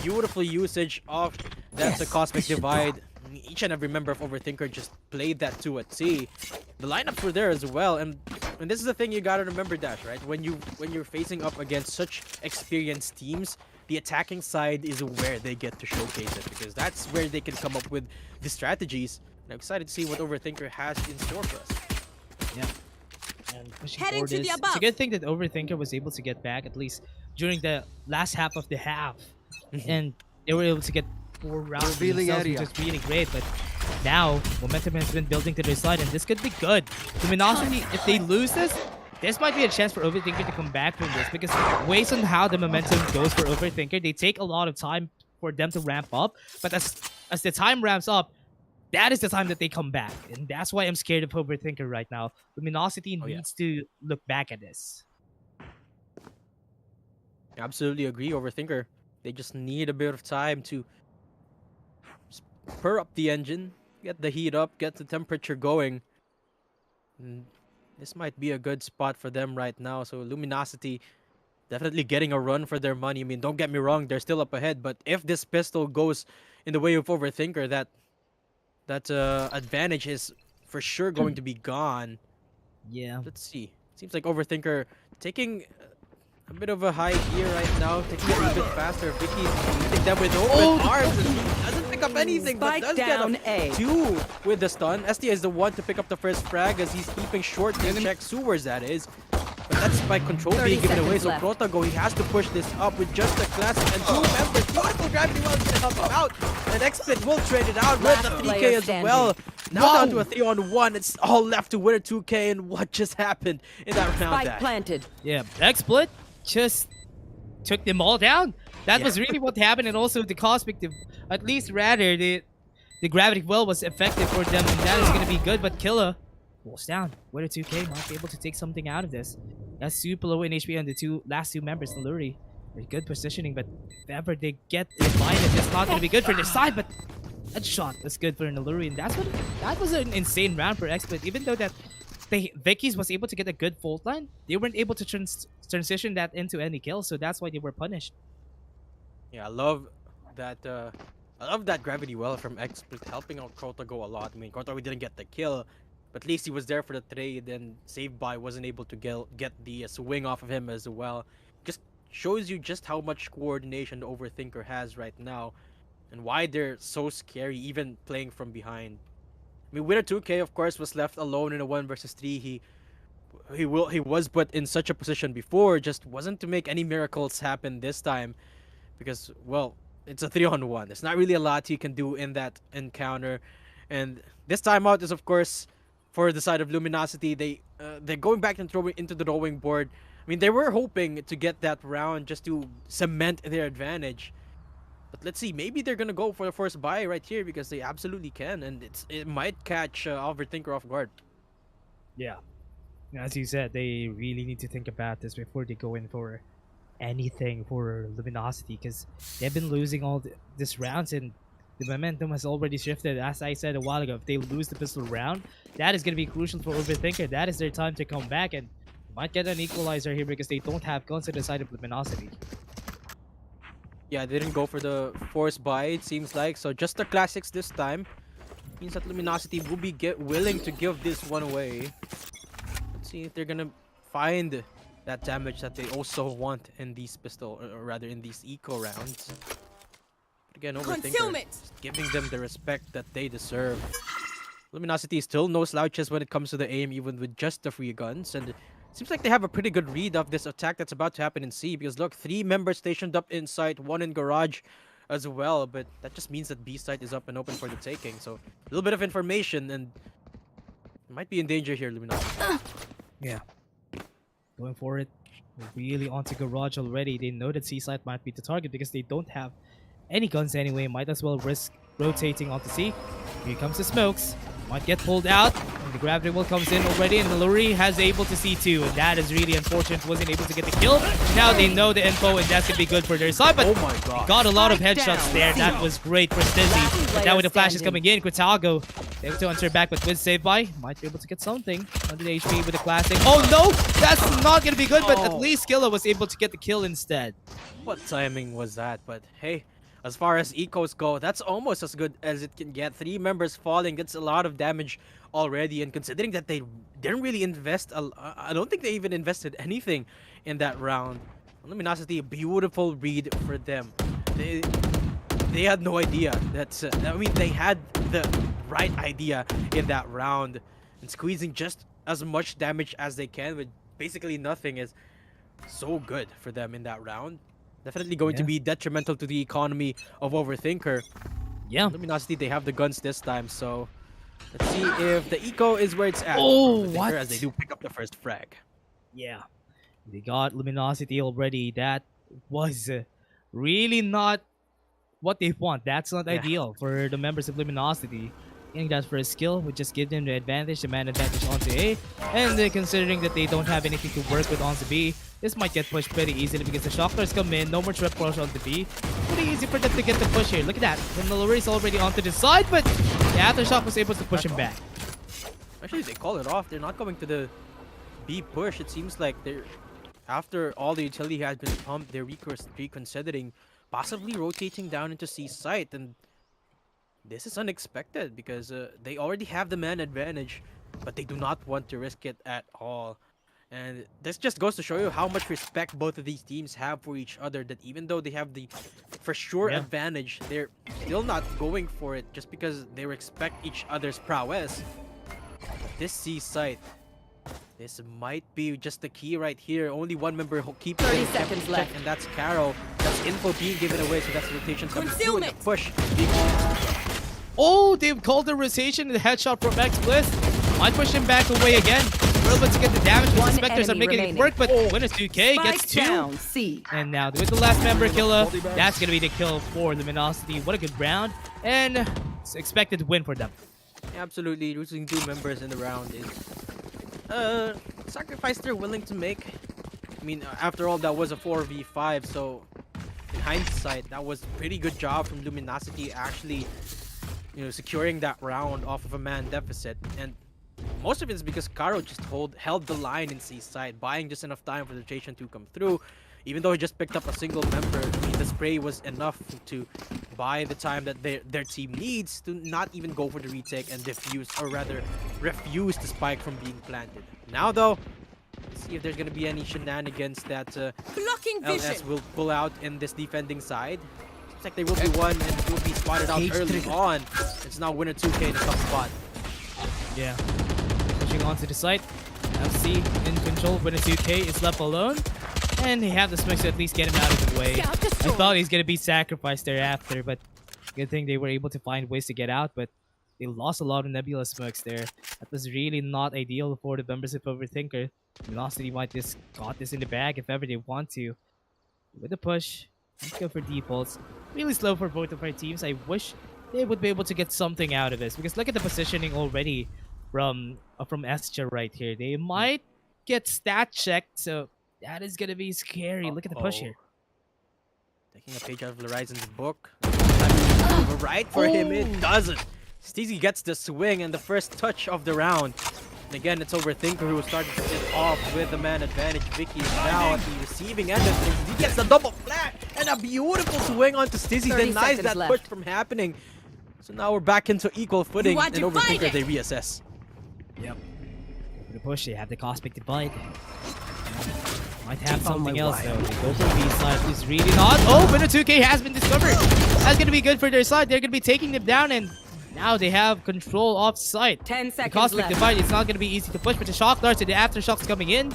beautiful usage of that Cosmic Divide. Each and every member of Overthinker just played that 2 at C. The lineups were there as well, and And this is the thing you gotta remember, Dash, right? When you're facing up against such experienced teams, the attacking side is where they get to showcase it because that's where they can come up with the strategies. And I'm excited to see what Overthinker has in store for us. Yeah. And pushing Heading forward to the is, above. it's a good thing that Overthinker was able to get back at least during the last half of the half, and they were able to get 4 rounds for Revealing themselves, area. which is really great. But now momentum has been building to their side, and this could be good. Luminosity, if they lose this might be a chance for Overthinker to come back from this because based on how the momentum goes for Overthinker, they take a lot of time for them to ramp up. But as the time ramps up, that is the time that they come back, and that's why I'm scared of Overthinker right now. Luminosity Oh, yeah. needs to look back at this. Absolutely agree, Overthinker. They just need a bit of time to spur up the engine, get the heat up, get the temperature going. And this might be a good spot for them right now. So Luminosity definitely getting a run for their money. I mean, don't get me wrong, they're still up ahead. But if this pistol goes in the way of Overthinker, that advantage is for sure going to be gone. Yeah. Let's see. Seems like Overthinker taking a bit of a high gear right now, taking it a bit faster. Vicky's meeting them with open arms and he doesn't pick up anything, but Spike does down get A. a 2 with the stun. ST is the one to pick up the first frag as he's keeping short to check sewers, that is. But that's by control 30 being given away, seconds so left. Protago, he has to push this up with just a classic and 2 members. Beautiful gravity well to help him out. And XSplit will trade it out with the Last 3K player as standing. well. Now down to a 3-on-1. It's all left to win a 2K, and what just happened in that round? Spike Dash? planted. Yeah, XSplit just took them all down. That Yeah. was really what happened, and also the Cosmic, at least rather, the Gravity Well was effective for them, and that is going to be good, but Killa falls down. Winner 2K might be able to take something out of this. That's super low in HP on the last two members, Naluri. Very good positioning, but if ever they get reminded, that's not going to be good for their side, but that shot was good for Naluri, and that was an insane round for XSplit, even though that Vicky's was able to get a good fault line, they weren't able to transition that into any kills, so that's why they were punished. Yeah, I love that. I love that gravity well from XSplit helping out Protago a lot. I mean, Protago didn't get the kill, but at least he was there for the trade. And Save By wasn't able to get the swing off of him as well. Just shows you just how much coordination the Overthinker has right now, and why they're so scary, even playing from behind. I mean, winner 2K of course was left alone in a 1 versus 3. He was put in such a position before, just wasn't to make any miracles happen this time, because well, it's a 3-on-1. There's not really a lot he can do in that encounter, and this timeout is of course for the side of Luminosity. They're going back and throwing into the drawing board. I mean, they were hoping to get that round just to cement their advantage. But let's see, maybe they're gonna go for the first buy right here because they absolutely can, and it might catch Overthinker off guard. Yeah. As you said, they really need to think about this before they go in for anything for Luminosity, because they've been losing all this rounds and the momentum has already shifted. As I said a while ago, if they lose the pistol round, that is going to be crucial for Overthinker. That is their time to come back, and might get an equalizer here because they don't have guns on the side of Luminosity. Yeah, they didn't go for the force buy, it seems like. So just the classics this time. Means that Luminosity will be willing to give this one away. Let's see if they're gonna find that damage that they also want in these pistol, or rather in these eco rounds. But again, Overthinker Concealment. just giving them the respect that they deserve. Luminosity is still no slouches when it comes to the aim, even with just the free guns, and seems like they have a pretty good read of this attack that's about to happen in C, because look, 3 members stationed up in site, 1 in garage as well, but that just means that B site is up and open for the taking. So a little bit of information, and might be in danger here, Luminosity. Yeah. Going for it. They're really onto garage already. They know that C site might be the target because they don't have any guns anyway. Might as well risk rotating onto C. Here comes the smokes. Might get pulled out. And the gravity will comes in already, and Naluri has able to see too. And that is really unfortunate. Wasn't able to get the kill. Now they know the info, and that's gonna be good for their side. But Oh my god. got a lot of Spike headshots down. there. That was great for Stizzy. But now with the flashes coming in, Quitago able to answer back, but with save by, might be able to get something. 100 HP with the classic. Oh no! That's not gonna be good, but at Oh. least Killa was able to get the kill instead. What timing was that? But hey, as far as ecos go, that's almost as good as it can get. 3 members falling, that's a lot of damage already. And considering that they didn't really invest, I don't think they even invested anything in that round. Luminosity, a beautiful read for them. They had no idea. They had the right idea in that round, and squeezing just as much damage as they can with basically nothing is so good for them in that round. Definitely going to Yeah. be detrimental to the economy of Overthinker. Yeah. Luminosity, they have the guns this time, so let's see if the eco is where it's at. Oh, for Overthinker, what? as they do pick up the first frag. Yeah. They got Luminosity already. That was really not what they want. That's not Yeah. ideal for the members of Luminosity. Getting that first skill would just give them the advantage, the man advantage onto A. And considering that they don't have anything to work with onto B, this might get pushed pretty easily because the Shocklers come in, no more trap push onto B. Pretty easy for them to get the push here. Look at that. The Mallory is already onto the side, but the Aftershock was able to push him back. Actually, they call it off. They're not going to the B push. It seems like they're, after all the utility has been pumped, they're reconsidering possibly rotating down into C site, and this is unexpected because they already have the man advantage, but they do not want to risk it at all. And this just goes to show you how much respect both of these teams have for each other, that even though they have the for sure Yeah. advantage, they're still not going for it just because they respect each other's prowess. But this C site, this might be just the key right here. Only one member who keeps 30 getting kept in seconds check, left. and that's Carol. That's info being given away, so that's rotation coming through, and the Concealment. push. Oh, they've called the rotation and the headshot from X Bliss. Might push him back away again. We're able to get the damage. The One Spectres are enemy making remaining. it work, but Winners 2K gets Spike 2. down, C. And now with the last member killer, that's going to be the kill for Luminosity. What a good round. And it's expected to win for them. Absolutely, losing 2 members in the round is sacrifice they're willing to make. I mean, after all, that was a 4v5, so in hindsight, that was a pretty good job from Luminosity actually, securing that round off of a man deficit. And most of it is because Caro just held the line in C side, buying just enough time for the rotation to come through. Even though he just picked up a single member, I mean, the spray was enough to buy the time that their team needs to not even go for the retake and defuse, or rather, refuse the spike from being planted. Now though, let's see if there's gonna be any shenanigans that Blocking LS vision. will pull out in this defending side. Looks like they will be one and will be spotted out early on. It's now winner 2K in a tough spot. Yeah. Pushing onto the site. FC in control. Winner 2K is left alone. And they have the smokes to at least get him out of the way. Scout I destroyed. thought he's going to be sacrificed thereafter, but good thing they were able to find ways to get out, but they lost a lot of Nebula smokes there. That was really not ideal for the members of Overthinker. Velocity might just got this in the bag if ever they want to. With the push, let's go for defaults. Really slow for both of our teams. I wish they would be able to get something out of this, because look at the positioning already from Escha right here. They might get stat checked, so that is gonna be scary. Look at the push Uh-oh. here. Taking a page out of Horizon's book. But right for him, it doesn't. Steezy gets the swing and the first touch of the round. And again, it's Overthinker who started to get off with the man advantage. Vicky is now at the receiving end of things. He gets the double flat and a beautiful swing onto Steezy. 30 Denies seconds that left. push from happening. So now we're back into equal footing, are and Overthinker, divided. they reassess. Yep. For the push, they have the Cosmic Divide. Might have Found something my else wire. though. They go for B side, who's really not. Oh, Winner 2K has been discovered. That's gonna be good for their side. They're gonna be taking them down, and now they have control off site. 10 The seconds Cosmic left. Divide, it's not gonna be easy to push, but the Shock Darts and the Aftershocks coming in.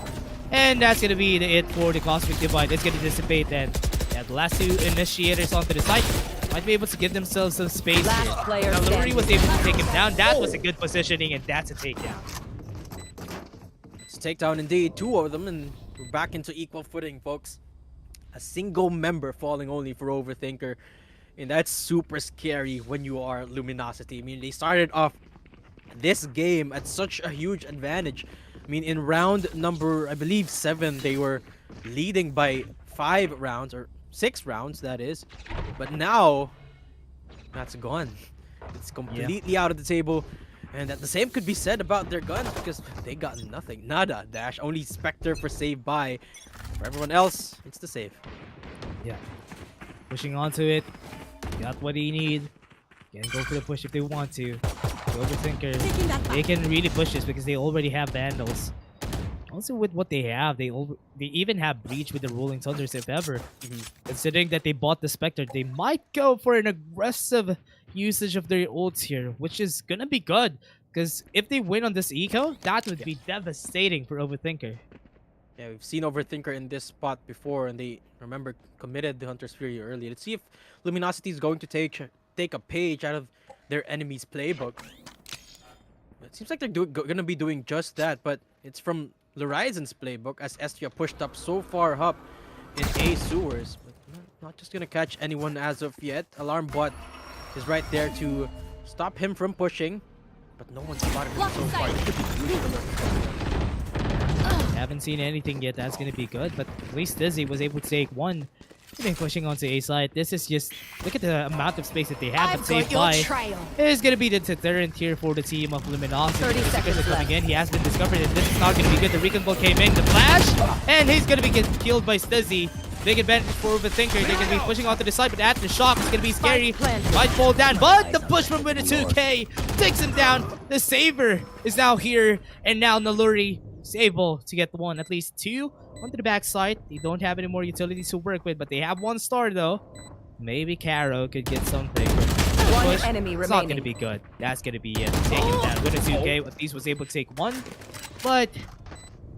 And that's gonna be it for the Cosmic Divide. It's gonna dissipate, and yeah, the last 2 initiators onto the site might be able to give themselves some space Last here. player Now, Luri standing. was able to take him down. That was a good positioning, and that's a takedown. It's a takedown indeed, 2 of them, and we're back into equal footing, folks. A single member falling only for Overthinker, and that's super scary when you are Luminosity. I mean, they started off this game at such a huge advantage. I mean, in round number, I believe 7, they were leading by 5 rounds, or 6 rounds, that is. But now, that's gone. It's completely out of the table. And that the same could be said about their guns, because they got nothing. Nada. Dash. Only Spectre for save by. For everyone else, it's the save. Yeah. Pushing onto it. got what they need. Can go for the push if they want to. The Overthinker, Taking that they back. can really push this because they already have Vandals. Also, with what they have, they even have Breach with the Rolling Thunders if ever. Considering that they bought the Spectre, they might go for an aggressive usage of their ults here, which is gonna be good. Because if they win on this eco, that would be devastating for Overthinker. Yeah, we've seen Overthinker in this spot before, and they, remember, committed the Hunter's Fury early. Let's see if Luminasity is going to take a page out of their enemy's playbook. It seems like they're gonna be doing just that, but it's from Horizon's playbook as Estia pushed up so far up in A sewers. But not just gonna catch anyone as of yet. Alarm bot is right there to stop him from pushing, but no one's spotted him so far. It could be beautiful. Haven't seen anything yet. That's gonna be good, but at least Dizzy was able to take one. Been pushing onto A side. This is just, look at the amount of space that they have. I've But safe got your by trail. is gonna be the deterrent here for the team of Luminosity. 30 Because seconds they're coming left. in. He has been discovered, and this is not gonna be good. The recon ball came in, the flash, and he's gonna be killed by Stizzy. Big advantage for Overthinker. They're gonna be pushing onto the side, but after the shock, it's gonna be scary. planted. Might fall down, but the push from Winner 2K takes him down. The Saver is now here, and now Naluri is able to get one, at least two onto the backside. They don't have any more utilities to work with, but they have one star though. Maybe Caro could get something. One Push, enemy it's not remaining. gonna be good. That's gonna be it. Take him down. Winner 2K at least was able to take one, but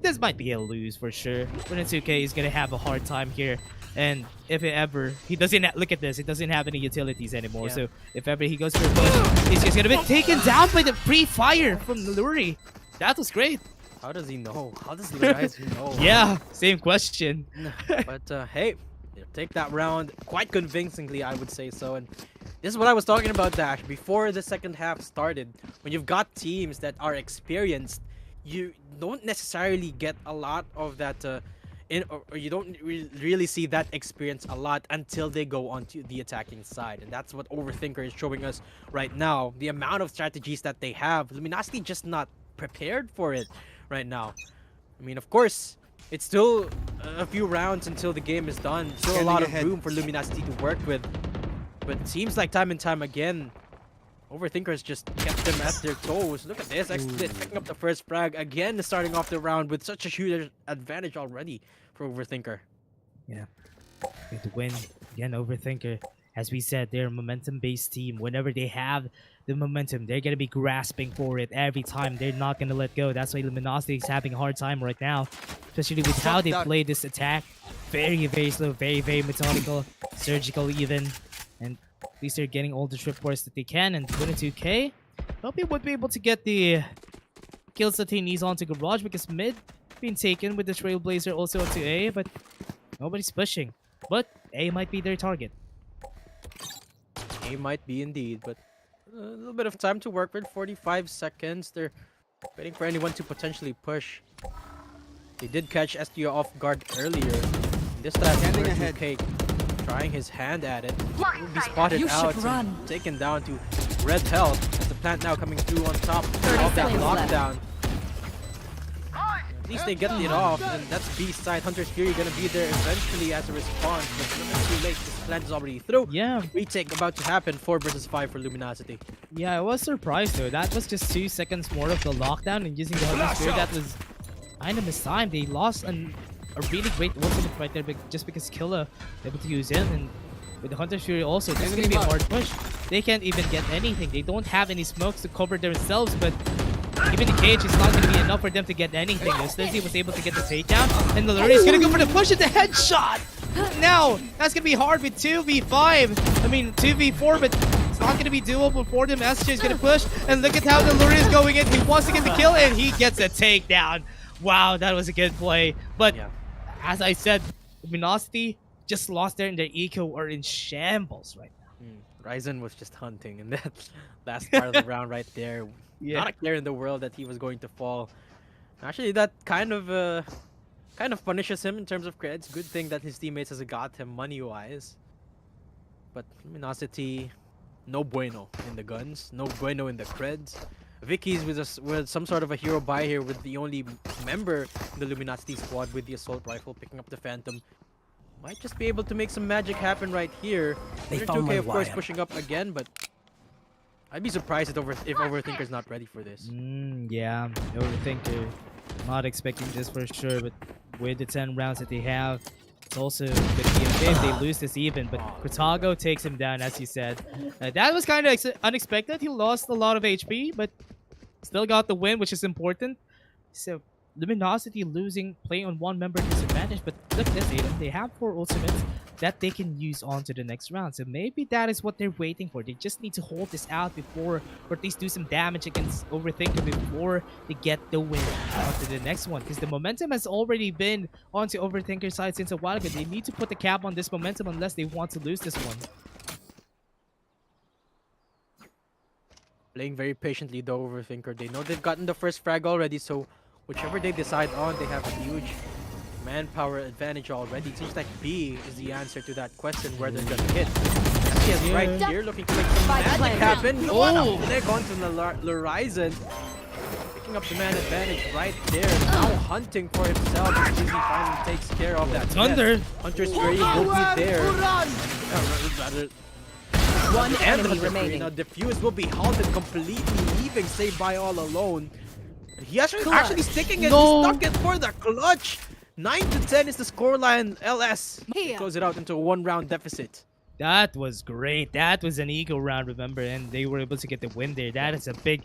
this might be a lose for sure. Winner 2K is gonna have a hard time here. And if ever he doesn't look at this, he doesn't have any utilities anymore. Yeah. So if ever he goes for a push, he's just gonna be taken down by the pre-fire from Naluri. That was great. How does he know? How does Horizon know? Yeah, same question. But hey, they'll take that round quite convincingly, I would say so. And this is what I was talking about, Dash. Before the second half started, when you've got teams that are experienced, you don't necessarily get a lot of that or you don't really see that experience a lot until they go onto the attacking side. And that's what Overthinker is showing us right now. The amount of strategies that they have, Luminosity just not prepared for it right now. I mean, of course, it's still a few rounds until the game is done. Still a lot of room for Luminosity to work with. But it seems like time and time again, Overthinkers just kept them at their toes. Look at this, XSplit picking up the first frag again, starting off the round with such a huge advantage already for Overthinker. Yeah. Good win. Again, Overthinker. As we said, they're a momentum-based team. Whenever they have the momentum, they're going to be grasping for it every time. They're not going to let go. That's why Luminosity is having a hard time right now. Especially with how they play this attack. Very, very slow. Very, very methodical. Surgical even. And at least they're getting all the trip force that they can. And Winner 2K, hope he would be able to get the kills that he needs onto Garage, because mid being taken with the Trailblazer also onto A, but nobody's pushing. But A might be their target. A might be indeed, but a little bit of time to work with. 45 seconds. They're waiting for anyone to potentially push. They did catch Estia off guard earlier. This time, Standing Winner ahead. 2K trying his hand at it. Will be spotted You should out run. and taken down to red health as the plant now coming through on top 30 of that seconds left. lockdown. At least they get it off, and that's B side. Hunter's Fury gonna be there eventually as a response, but it's too late. This plant is already through. Yeah, Retake about to happen. 4 versus 5 for Luminosity. yeah, I was surprised though. That was just 2 seconds more of the lockdown, and using the Hunter's Fury, that was kind of mistimed. They lost a really great ultimate right there, just because Killa able to use him, and with the Hunter's Fury also, this is gonna be a hard push. They can't even get anything. They don't have any smokes to cover themselves, but even the cage is not going to be enough for them to get anything. Stizzy was able to get the takedown, and the Luri is going to go for the push at the headshot. Now, that's going to be hard with 2v5. I mean, 2v4, but it's not going to be doable for them. SJ is going to push, and look at how the Luri is going in. He wants to get the kill, and he gets a takedown. Wow, that was a good play. But Yeah. as I said, Luminosity just lost there, and their eco are in shambles right now. Ryzen was just hunting in that last part of the round right there. Yeah. Not a care in the world that he was going to fall. Actually, that kind of punishes him in terms of creds. Good thing that his teammates has got him money-wise. But Luminosity, no bueno in the guns, no bueno in the creds. Vicky's with some sort of a hero buy here, with the only member in the Luminosity squad with the assault rifle, picking up the Phantom. Might just be able to make some magic happen right here. They Winner found 2K, my of course, wire. pushing up again, but I'd be surprised if Overthinker's not ready for this. Yeah, Overthinker. Not expecting this for sure, but with the 10 rounds that they have, it's also going to be okay if they lose this even. But Cortago takes him down, as you said. That was kind of unexpected. He lost a lot of HP, but still got the win, which is important. So Luminosity losing, playing on one member disadvantage, but look at this, Aiden. They have 4 ultimates that they can use on to the next round. So maybe that is what they're waiting for. They just need to hold this out before, or at least do some damage against Overthinker before they get the win onto the next one. Because the momentum has already been onto Overthinker's side since a while ago. They need to put the cap on this momentum unless they want to lose this one. Playing very patiently, though, Overthinker. They know they've gotten the first frag already, so whichever they decide on, they have a huge manpower advantage already. It seems like B is the answer to that question where they're gonna hit. He is right here looking to make some magic happen. Oh! They're going to the horizon. Picking up the man advantage right there. Now hunting for himself. Dizzy finally takes care of that. Thunder! Hunter's Fury will be there. Rather, One and enemy Hunter Fury. remaining. Now Diffuse will be halted completely, leaving Saved by all alone. And he actually sticking it. No. He stuck it for the clutch. 9-10 is the scoreline. LS Here. close it out into a 1-round deficit. That was great. That was an eco round, remember, and they were able to get the win there. That is a big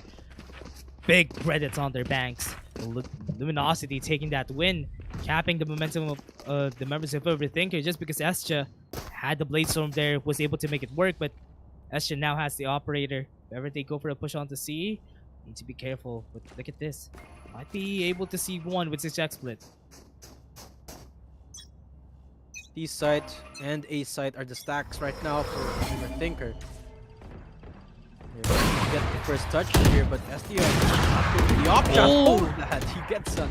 credits on their banks. Luminosity taking that win, capping the momentum of the members of Overthinker just because Escha had the Blade Storm there, was able to make it work, but Escha now has the Operator. If ever they go for a push onto C, need to be careful. But look at this. Might be able to see one with 6 split. D site and A site are the stacks right now for Overthinker. Get the first touch here, but SDO the Updraft. Oh! Oh, that he gets a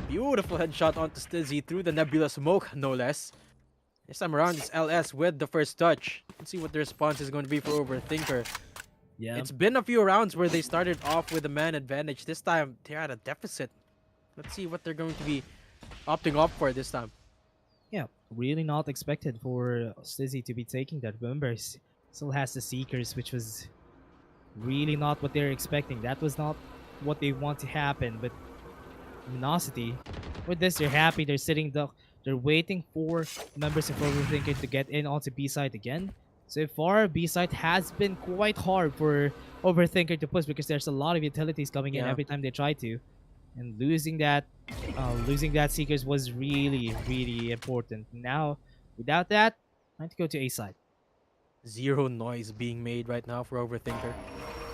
beautiful headshot onto Stizzy through the Nebula smoke, no less. This time around, it's LS with the first touch. Let's see what the response is going to be for Overthinker. Yeah. It's been a few rounds where they started off with a man advantage. This time, they're at a deficit. Let's see what they're going to be opting off for this time. Yeah, really not expected for Stizzy to be taking that. Remember, still has the Seekers, which was really not what they're expecting. That was not what they want to happen. But Luminosity, with this, they're happy. They're sitting duck. They're waiting for members of Overthinker to get in onto B side again. So far, B side has been quite hard for Overthinker to push because there's a lot of utilities coming in Yeah. every time they try to, and losing that Seekers was really important. Now, without that, time to go to A side. Zero noise being made right now for Overthinker.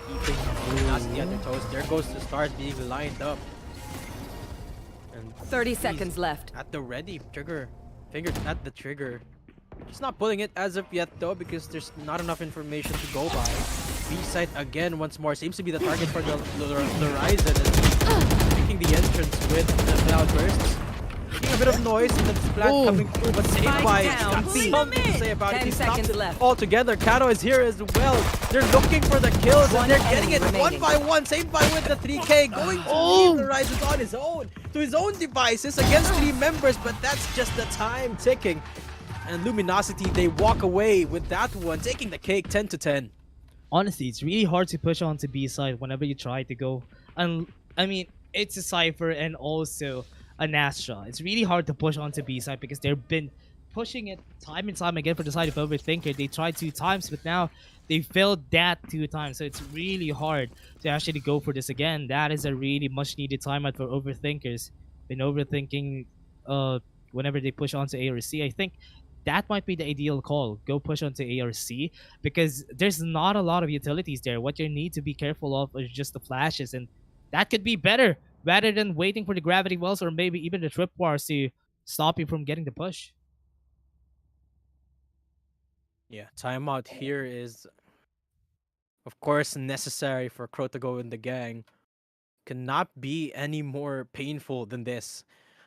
Keeping Luminosity at their toes. There goes the stars being lined up. And 30 seconds left. at the ready, finger at the trigger. He's not pulling it as of yet though because there's not enough information to go by. B side again once more seems to be the target for the horizon as he's making the entrance with the cloud bursts. Making a bit of noise and the splat Oh. coming through, but saved Spike by down. got B. something to say about it. 10 He stopped seconds it left. all together. Kato is here as well. They're looking for the kills One and they're getting enemy it remaining. one by one. Saved by with the 3K going to leave the horizon on his own to his own devices against 3 members, but that's just the time ticking. And Luminosity, they walk away with that one, taking the cake 10-10. Honestly, it's really hard to push onto B side whenever you try to go. And I mean, it's a Cypher and also an Astra. It's really hard to push onto B side because they've been pushing it time and time again for the side of Overthinker. They tried 2 times, but now they failed that 2 times. So it's really hard to actually go for this again. That is a really much needed timeout for Overthinkers. Been overthinking whenever they push onto A or C. I think that might be the ideal call. Go push onto A or C because there's not a lot of utilities there. What you need to be careful of is just the flashes, and that could be better rather than waiting for the gravity wells or maybe even the tripwires to stop you from getting the push. Yeah, timeout here is, of course, necessary for Crow to go in the gang. Cannot be any more painful than this.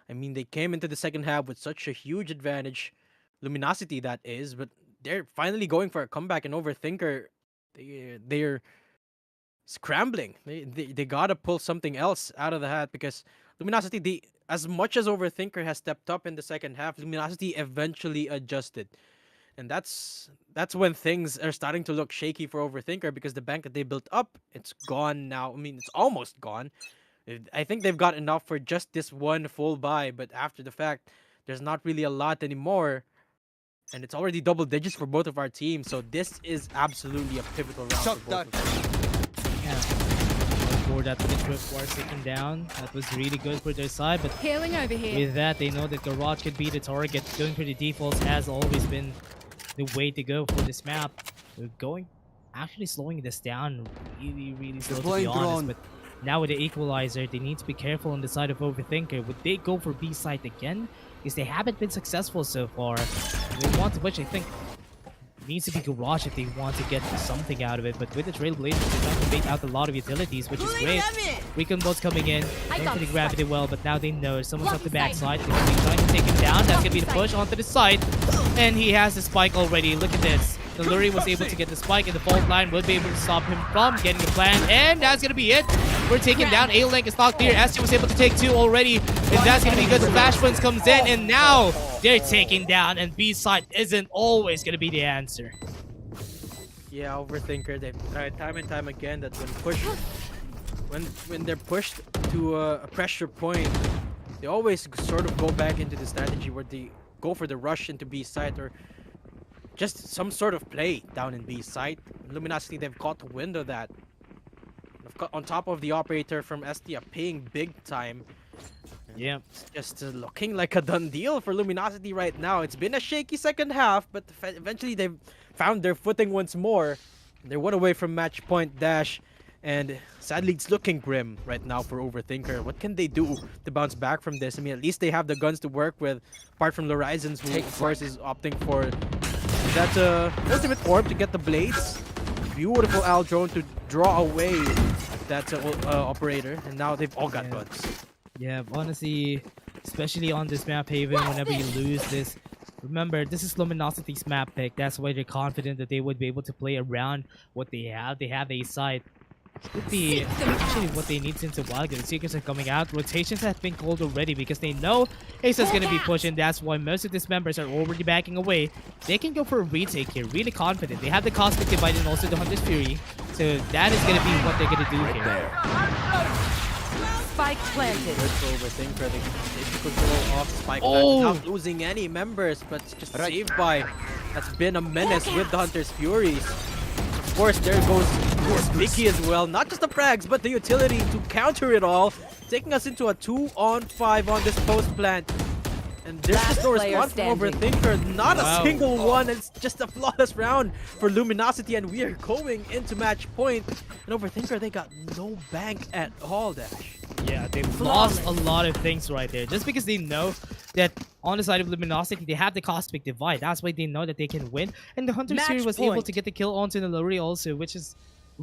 I mean, they came into the second half with such a huge advantage. Luminosity, that is, but they're finally going for a comeback, and Overthinker, they're scrambling. They gotta pull something else out of the hat because Luminosity, as much as Overthinker has stepped up in the second half, Luminosity eventually adjusted. And that's when things are starting to look shaky for Overthinker because the bank that they built up, it's gone now. I mean, it's almost gone. I think they've got enough for just this one full buy, but after the fact, there's not really a lot anymore. And it's already double digits for both of our teams, so this is absolutely a pivotal round for both of them. Yeah. For that mid was taken down. That was really good for their side, but Healing over here. with that, they know that Garage could be the target. Going for the defaults has always been the way to go for this map. We're actually slowing this down really slow, to be honest. But now with the equalizer, they need to be careful on the side of Overthinker. Would they go for B site again? Because they haven't been successful so far. They want to push, I think. Needs to be Garage if they want to get something out of it. But with the Trailblazers, they're trying to bait out a lot of utilities, which is great. Recon bots coming in, going for the gravity well, but now they know someone's off the backside. They're going to be trying to take him down. That's going to be the push onto the side. And he has the spike already. Look at this. The Lurie was able to get the spike, and the fault line will be able to stop him from getting the plan. And that's going to be it. We're taking down. A-Link is not clear. SG was able to take 2 already. And that's going to be good. Flashpoints comes in, and now they're taking down. And B-side isn't always going to be the answer. Yeah, Overthinker, they've tried time and time again that when they're pushed to a pressure point, they always sort of go back into the strategy where they go for the rush into B site or just some sort of play down in B site. Luminosity, they've caught wind of that. On top of the operator from Estia paying big time. Yeah. It's just looking like a done deal for Luminosity right now. It's been a shaky second half, but eventually they've found their footing once more. They're 1 away from match point dash, and sadly it's looking grim right now for Overthinker. What can they do to bounce back from this? I mean, at least they have the guns to work with, apart from Lorizons, who of course is opting for that ultimate orb to get the blades. Beautiful Al drone to draw away that operator, and now they've all got guns. Yeah, honestly, especially on this map, Haven, whenever you lose this, remember, this is Luminosity's map pick. That's why they're confident that they would be able to play around what they have. They have a side. Could be actually what they need since a while ago. The Seekers are coming out. Rotations have been called already because they know Asa's going to be pushing. That's why most of these members are already backing away. They can go for a retake here. Really confident. They have the Cosmic Divide and also the Hunter's Fury. So that is going to be what they're going to do here. Spike planted. Good for Overthinker. They can control off Spike without losing any members, but just saved by. That's been a menace with the Hunter's Furies. Of course, there goes Mickey as well. Not just the frags, but the utility to counter it all. Taking us into a 2-on-5 on this post plant. And there's just no response from Overthinker. Not a single one. It's just a flawless round for Luminosity. And we are going into match point. And Overthinker, they got no bank at all, Dash. Yeah, they've lost a lot of things right there. Just because they know that on the side of Luminosity, they have the Cosmic Divide. That's why they know that they can win. And the Hunter's Fury was able to get the kill onto the Lurie also, which is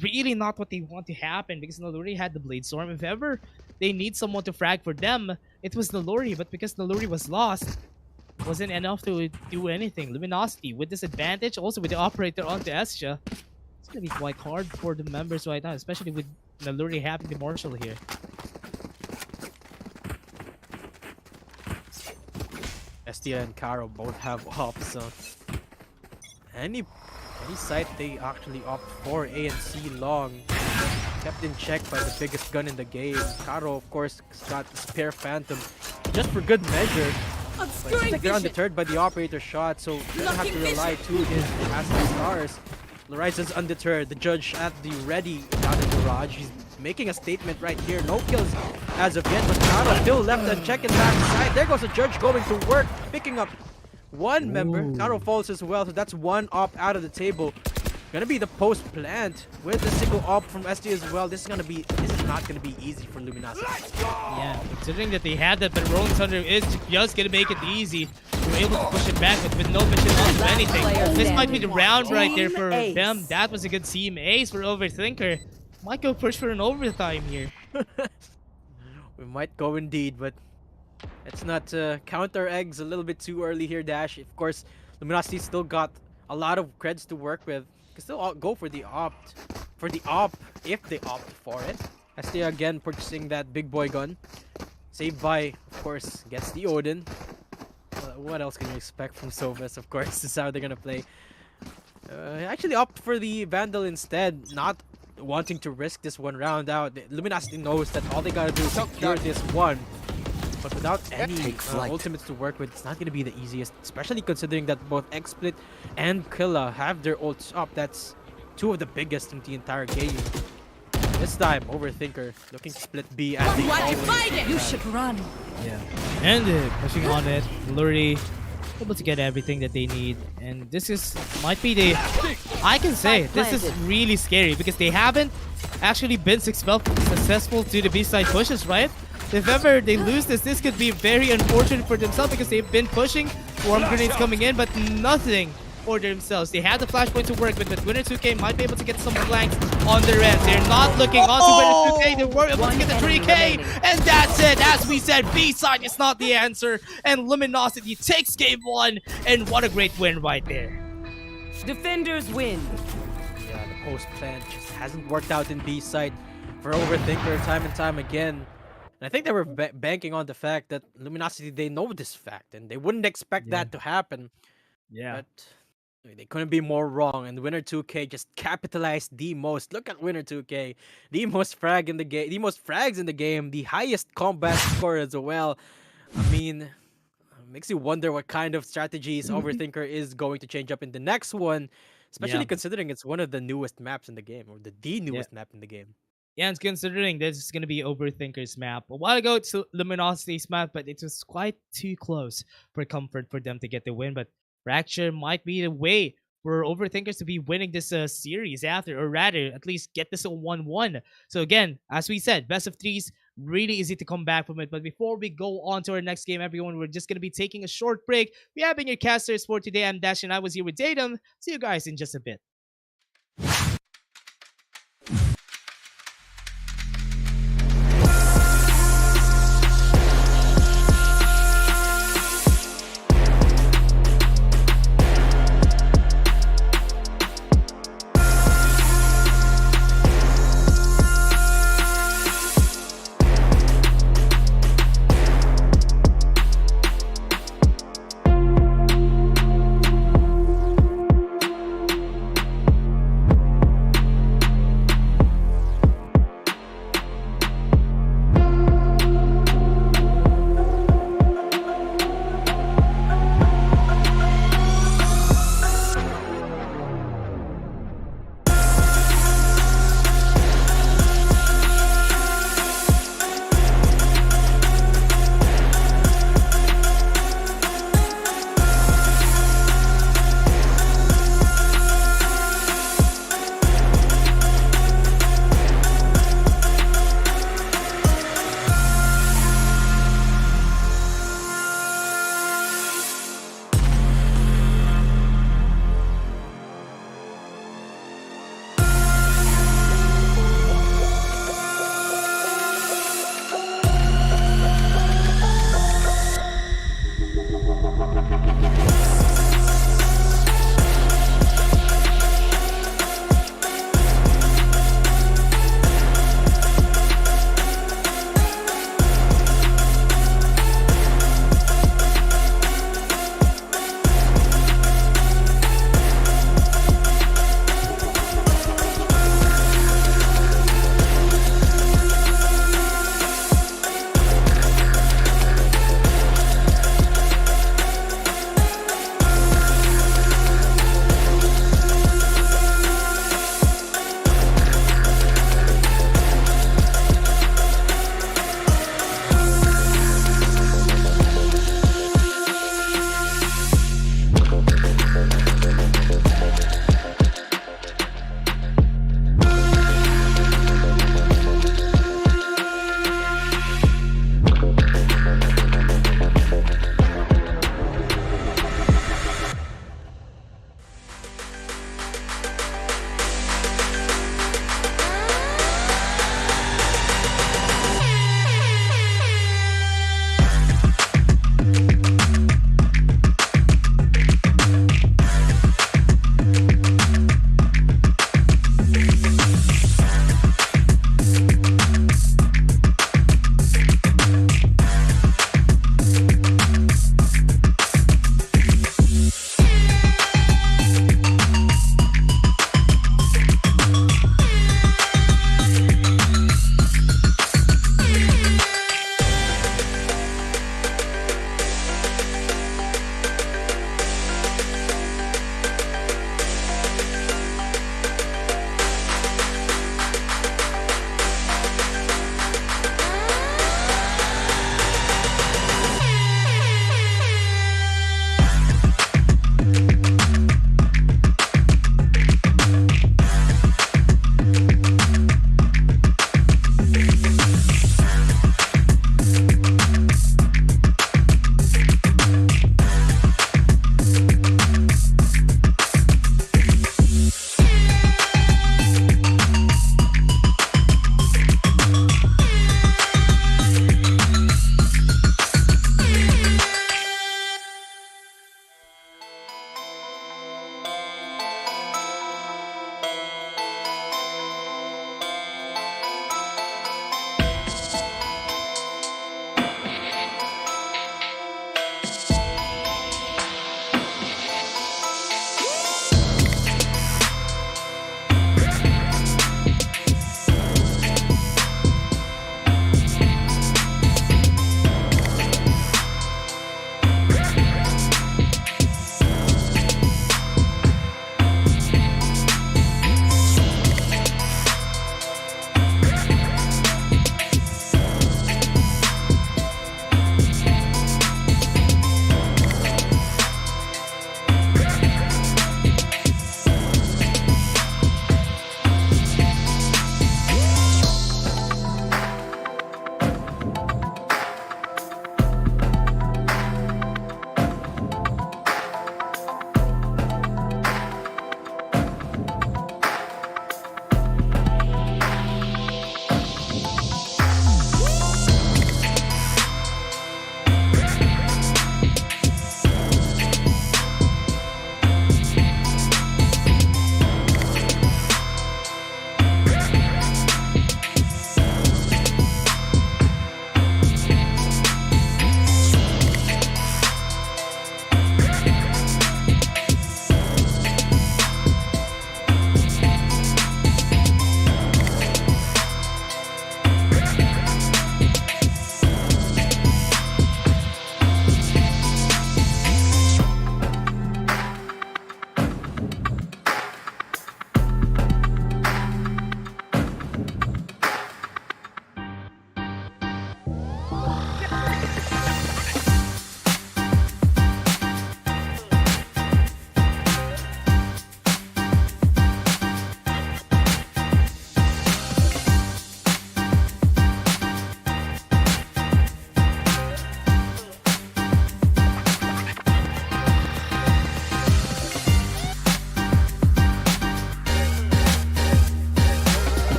really not what they want to happen because Naluri had the Blade Storm. If ever they need someone to frag for them, it was Naluri, but because Naluri was lost, wasn't enough to do anything. Luminosity with this advantage, also with the operator onto Estia, it's gonna be quite hard for the members right now, especially with Naluri having the Marshal here. Estia and Caro both have ops, so any site they actually opt for, A and C long, kept in check by the biggest gun in the game. Caro, of course, got the spare Phantom just for good measure. But seems like they're undeterred by the operator shot, so they don't have to rely too against the Aston Stars. Lorizon's undeterred. The judge at the ready down in Garage. He's making a statement right here. No kills as of yet, but Caro still left unchecked in backside. There goes the judge going to work, picking up one member. Caro falls as well, so that's one op out of the table. Gonna be the post plant with the single op from SD as well. This is not gonna be easy for Luminosity. Yeah, considering that they had that, but Rolling Thunder is just gonna make it easy. They were able to push it back, but with no mission on anything. This might be the round right there for them. That was a good team ace for Overthinker. Might go push for an overtime here. We might go indeed, but let's not count our eggs a little bit too early here, Dash. Of course, Luminosity still got a lot of creds to work with. Can still go for the op if they opt for it. SD again purchasing that big boy gun. Saved by, of course, gets the Odin. What else can you expect from Sophus? Of course, this is how they're gonna play. Actually opt for the Vandal instead, not wanting to risk this one round out. Luminasity knows that all they gotta do is secure this one. But without any ultimates to work with, it's not gonna be the easiest, especially considering that both XSplit and Killa have their ults up. That's two of the biggest in the entire game. This time, Overthinker looking to split B as they always You should run. Yeah. And pushing on it. Luri able to get everything that they need. And this might be the... I can say, this is really scary because they haven't actually been successful to the B-side pushes, right? If ever they lose this could be very unfortunate for themselves because they've been pushing, swarm grenades coming in, but nothing for themselves. They had the flashpoint to work with, but Winner 2K might be able to get some flanks on their end. They're not looking onto Winner 2K. They were able to get the 3K, and that's it. As we said, B-side is not the answer, and Luminosity takes game 1, and what a great win right there. Defenders win. Yeah, the post plan just hasn't worked out in B side for Overthinker time and time again. And I think they were banking on the fact that Luminosity, they know this fact, and they wouldn't expect that to happen. Yeah. But they couldn't be more wrong, and Winner 2K just capitalized the most. Look at Winner 2K, the most frags in the game, the highest combat score as well. I mean, makes you wonder what kind of strategies Overthinker is going to change up in the next one, especially considering it's one of the newest maps in the game, or the newest map in the game. Yeah, and considering this is going to be Overthinker's map. A while ago, it's Luminosity's map, but it was quite too close for comfort for them to get the win. But Fracture might be the way for Overthinkers to be winning this series after, or rather, at least get this a 1-1. So again, as we said, best of threes, really easy to come back from it. But before we go on to our next game, everyone, we're just going to be taking a short break. We have been your casters for today. I'm Dash, and I was here with Datum. See you guys in just a bit.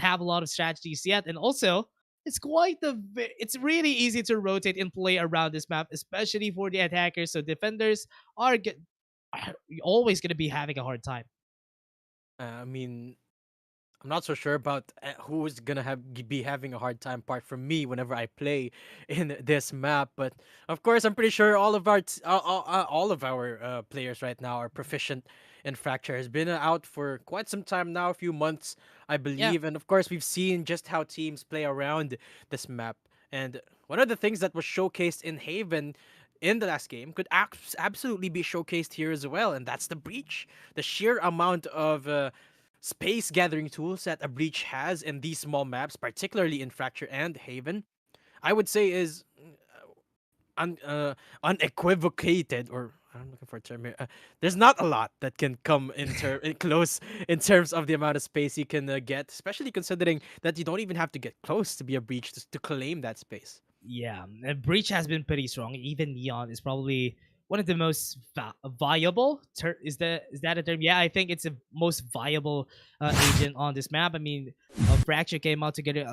have a lot of strategies yet, and also it's really easy to rotate and play around this map, especially for the attackers. So defenders are always going to be having a hard time. I mean, I'm not so sure about who's gonna be having a hard time apart from me whenever I play in this map. But of course, I'm pretty sure all of our players right now are proficient in Fracture. Has been out for quite some time now, a few months, I Yeah, believe. And of course, we've seen just how teams play around this map. And one of the things that was showcased in Haven in the last game could absolutely be showcased here as well, and that's the breach. The sheer amount of space gathering tools that a breach has in these small maps, particularly in Fracture and Haven, I would say is unequivocated, or I'm looking for a term here. There's not a lot that can come in close in terms of the amount of space you can get, especially considering that you don't even have to get close to be a breach to claim that space. yeah. And Breach has been pretty strong. Even Neon is probably one of the most viable. Is that a term? Yeah, I think it's the most viable agent on this map. I mean, Fracture came out together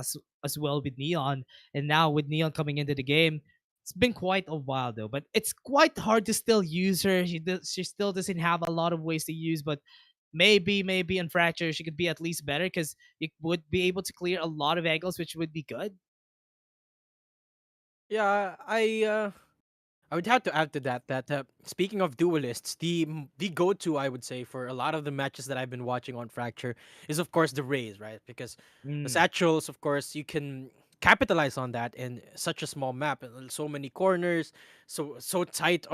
as well with Neon, and now with Neon coming into the game, it's been quite a while though. But it's quite hard to still use her. She still doesn't have a lot of ways to use, but maybe in Fracture she could be at least better because it would be able to clear a lot of angles, which would be good. Yeah, I would have to add to that speaking of duelists, the go-to I would say for a lot of the matches that I've been watching on Fracture is of course the Rays, right? Because the Mm, satchels, of course, you can capitalize on that in such a small map, and so many corners, so tight,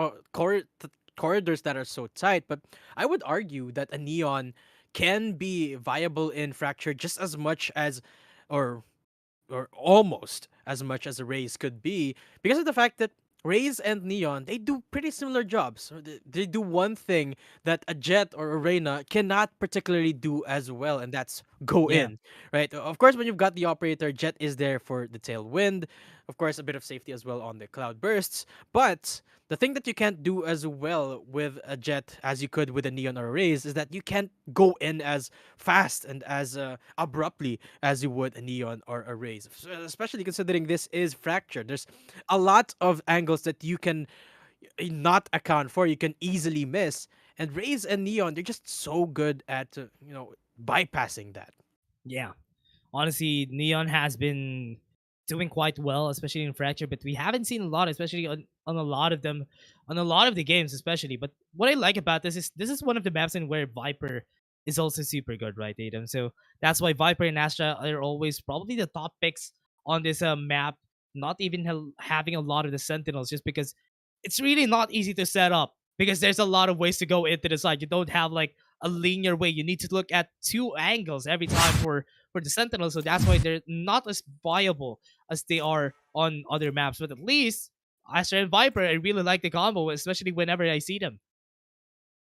corridors that are so tight. But I would argue that a neon can be viable in Fracture just as much as, or almost as much as a Rays could be, because of the fact that Rays and Neon, they do pretty similar jobs. So they do one thing that a Jet or a Reyna cannot particularly do as well, and that's go yeah. in, right? Of course, when you've got the operator, Jet is there for the tailwind, of course, a bit of safety as well on the cloud bursts, but the thing that you can't do as well with a Jet as you could with a Neon or a Rays is that you can't go in as fast and as abruptly as you would a Neon or a Rays. Especially considering this is Fracture. There's a lot of angles that you can not account for. You can easily miss. And Rays and Neon, they're just so good at bypassing that. Yeah. Honestly, Neon has been doing quite well, especially in Fracture, but we haven't seen a lot, especially on a lot of them, on a lot of the games, especially. But what I like about this is one of the maps in where Viper is also super good, right, Adam? So that's why Viper and Astra are always probably the top picks on this map, not even having a lot of the Sentinels, just because it's really not easy to set up because there's a lot of ways to go into the side. You don't have like a linear way. You need to look at two angles every time for the Sentinels, so that's why they're not as viable as they are on other maps. But at least Astra and Viper, I really like the combo, especially whenever I see them.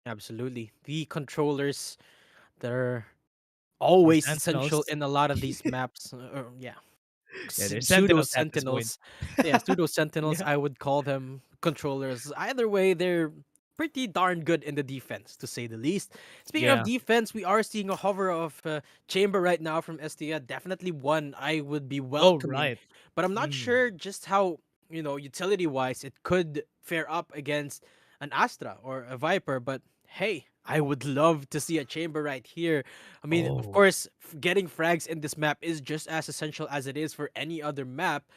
Absolutely. The controllers that are Or always essential Sentinels. in a lot of these maps. Yeah, Yeah, they're pseudo Sentinels at this point. sentinels. Yeah, pseudo sentinels. Yeah. I would call them controllers. Either way, they're pretty darn good in the defense, to say the least. Speaking of Yeah. defense, we are seeing a hover of Chamber right now from Estia. Definitely one I would be Oh, welcoming, right. but I'm not Mm. sure just how utility wise it could fare up against an Astra or a Viper. But hey, I would love to see a Chamber right here. I mean, of Oh. course, getting frags in this map is just as essential as it is for any other map.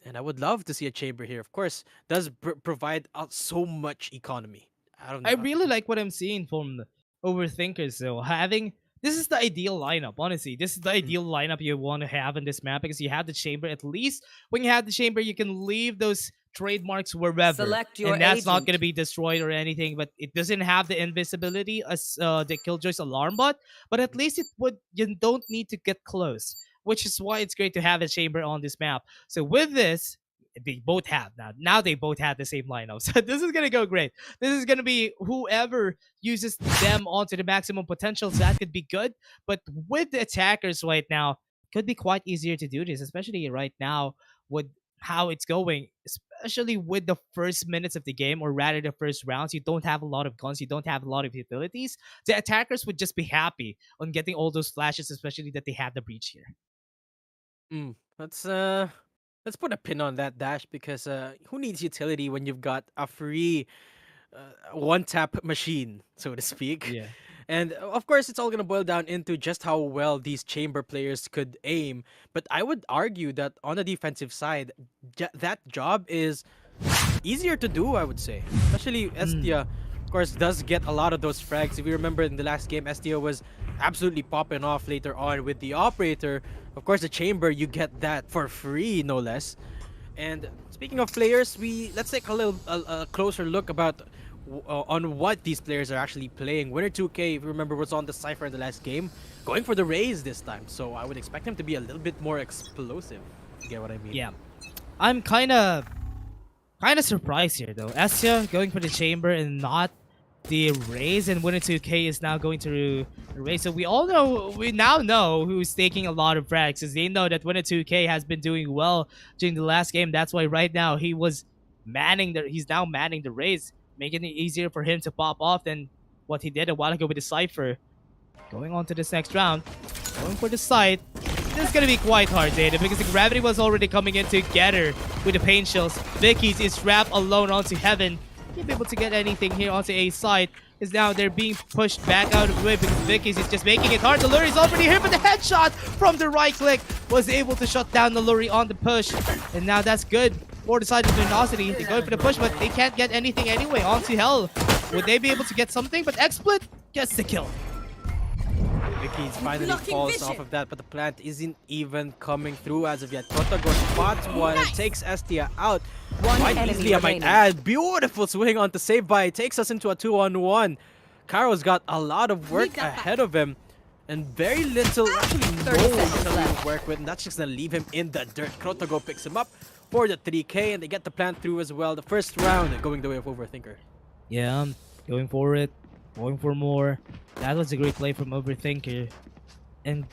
And I would love to see a chamber here. Of course, does provide so much economy. I don't I know. really like what I'm seeing from Overthinkers though. Having this is the ideal lineup, honestly. This is the Mm, ideal lineup you want to have in this map because you have the chamber. At least when you have the chamber, you can leave those trademarks wherever. Select your And that's not gonna agent. be destroyed or anything, but it doesn't have the invisibility as the Killjoy's alarm bot. But at least it would you don't need to get close, which is why it's great to have a chamber on this map. So with this, they both have now. Now they both have the same lineup. So this is gonna go great. This is gonna be whoever uses them onto the maximum potential. So that could be good. But with the attackers right now, could be quite easier to do this, especially right now with how it's going. especially with the first minutes of the game, or rather the first rounds, you don't have a lot of guns, you don't have a lot of utilities. The attackers would just be happy on getting all those flashes, especially that they have the breach here. Mm, let's put a pin on that, Dash, because who needs utility when you've got a free one tap machine, so to speak. Yeah. And of course, it's all gonna boil down into just how well these chamber players could aim. But I would argue that on the defensive side, that job is easier to do, I would say. Especially Estia, of course, does get a lot of those frags. If you remember in the last game, Estia was absolutely popping off later on with the operator. Of course, the chamber, you get that for free, no less. And speaking of players, let's take a closer look about on what these players are actually playing. Winner 2K, if you remember, was on the Cypher in the last game, going for the Raze this time. So I would expect him to be a little bit more explosive. You get what I mean? Yeah. I'm kind of surprised here though. Estia going for the chamber and not the Raze, and Winner 2K is now going to Raze. So we now know who's taking a lot of frags, because they know that Winner 2K has been doing well during the last game. That's why right now he's now manning the Raze, making it easier for him to pop off than what he did a while ago with the Cypher. Going on to this next round, going for the site. This is gonna be quite hard, Data, because the gravity was already coming in together with the pain shells. Vicky's is trapped alone onto Heaven. Can't be able to get anything here onto A side. Is now they're being pushed back out of the way because Vicky's is just making it hard. The Luri's already here, but the headshot from the right click was able to shut down the Luri on the push. And now that's good for the side of Luminasity. They're going for the push, but they can't get anything anyway. Onto Hell. Would they be able to get something? But XSplit gets the kill. Vicky's finally falls off of that, but the plant isn't even coming through as of yet. Kotago spots one and takes Estia out. Quite easily, I might add. Beautiful swing on to save by. Takes us into a 2-on-1. Caro's got a lot of work ahead of him. And very little, actually no to work with. And that's just going to leave him in the dirt. Kotago picks him up for the 3K, and they get the plant through as well. The first round going the way of Overthinker. Yeah, going for it. Going for more. That was a great play from Overthinker. And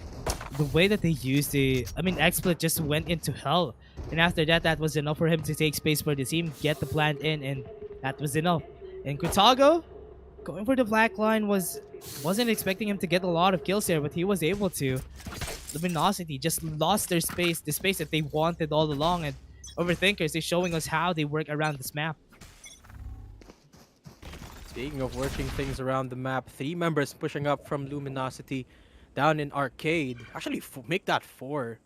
the way that they used XSplit just went into Hell. And after that, that was enough for him to take space for the team, get the plant in, and that was enough. And Kotago, going for the black line, wasn't expecting him to get a lot of kills there, but he was able to. Luminosity just lost their space, the space that they wanted all along, and Overthinkers is showing us how they work around this map. Speaking of working things around the map, 3 members pushing up from Luminosity down in Arcade. Actually, make that 4.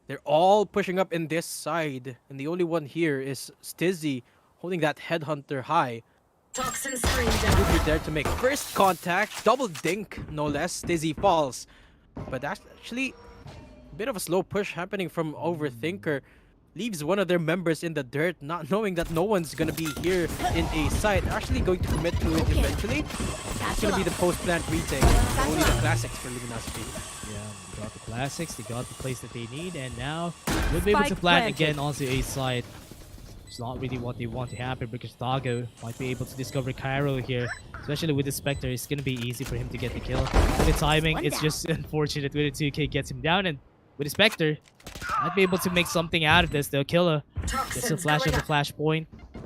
They're all pushing up in this side, and the only one here is Stizzy holding that Headhunter high. Toxin screen down. Would be there to make first contact, double dink, no less. Stizzy falls. But that's actually a bit of a slow push happening from Overthinker. Leaves one of their members in the dirt, not knowing that no one's gonna be here in a site. Actually going to commit to it eventually. It's gonna be the post-plant retake. Only the classics for Luminosity. Yeah, they got the classics, they got the place that they need, and now we'll be able to plant again onto A side. It's not really what they want to happen, because Tago might be able to discover Cairo here. Especially with the Spectre, it's gonna be easy for him to get the kill. With the timing, it's just unfortunate when the 2K gets him down, and with the Spectre, might be able to make something out of this. They'll kill her. Just a flash of the flashpoint.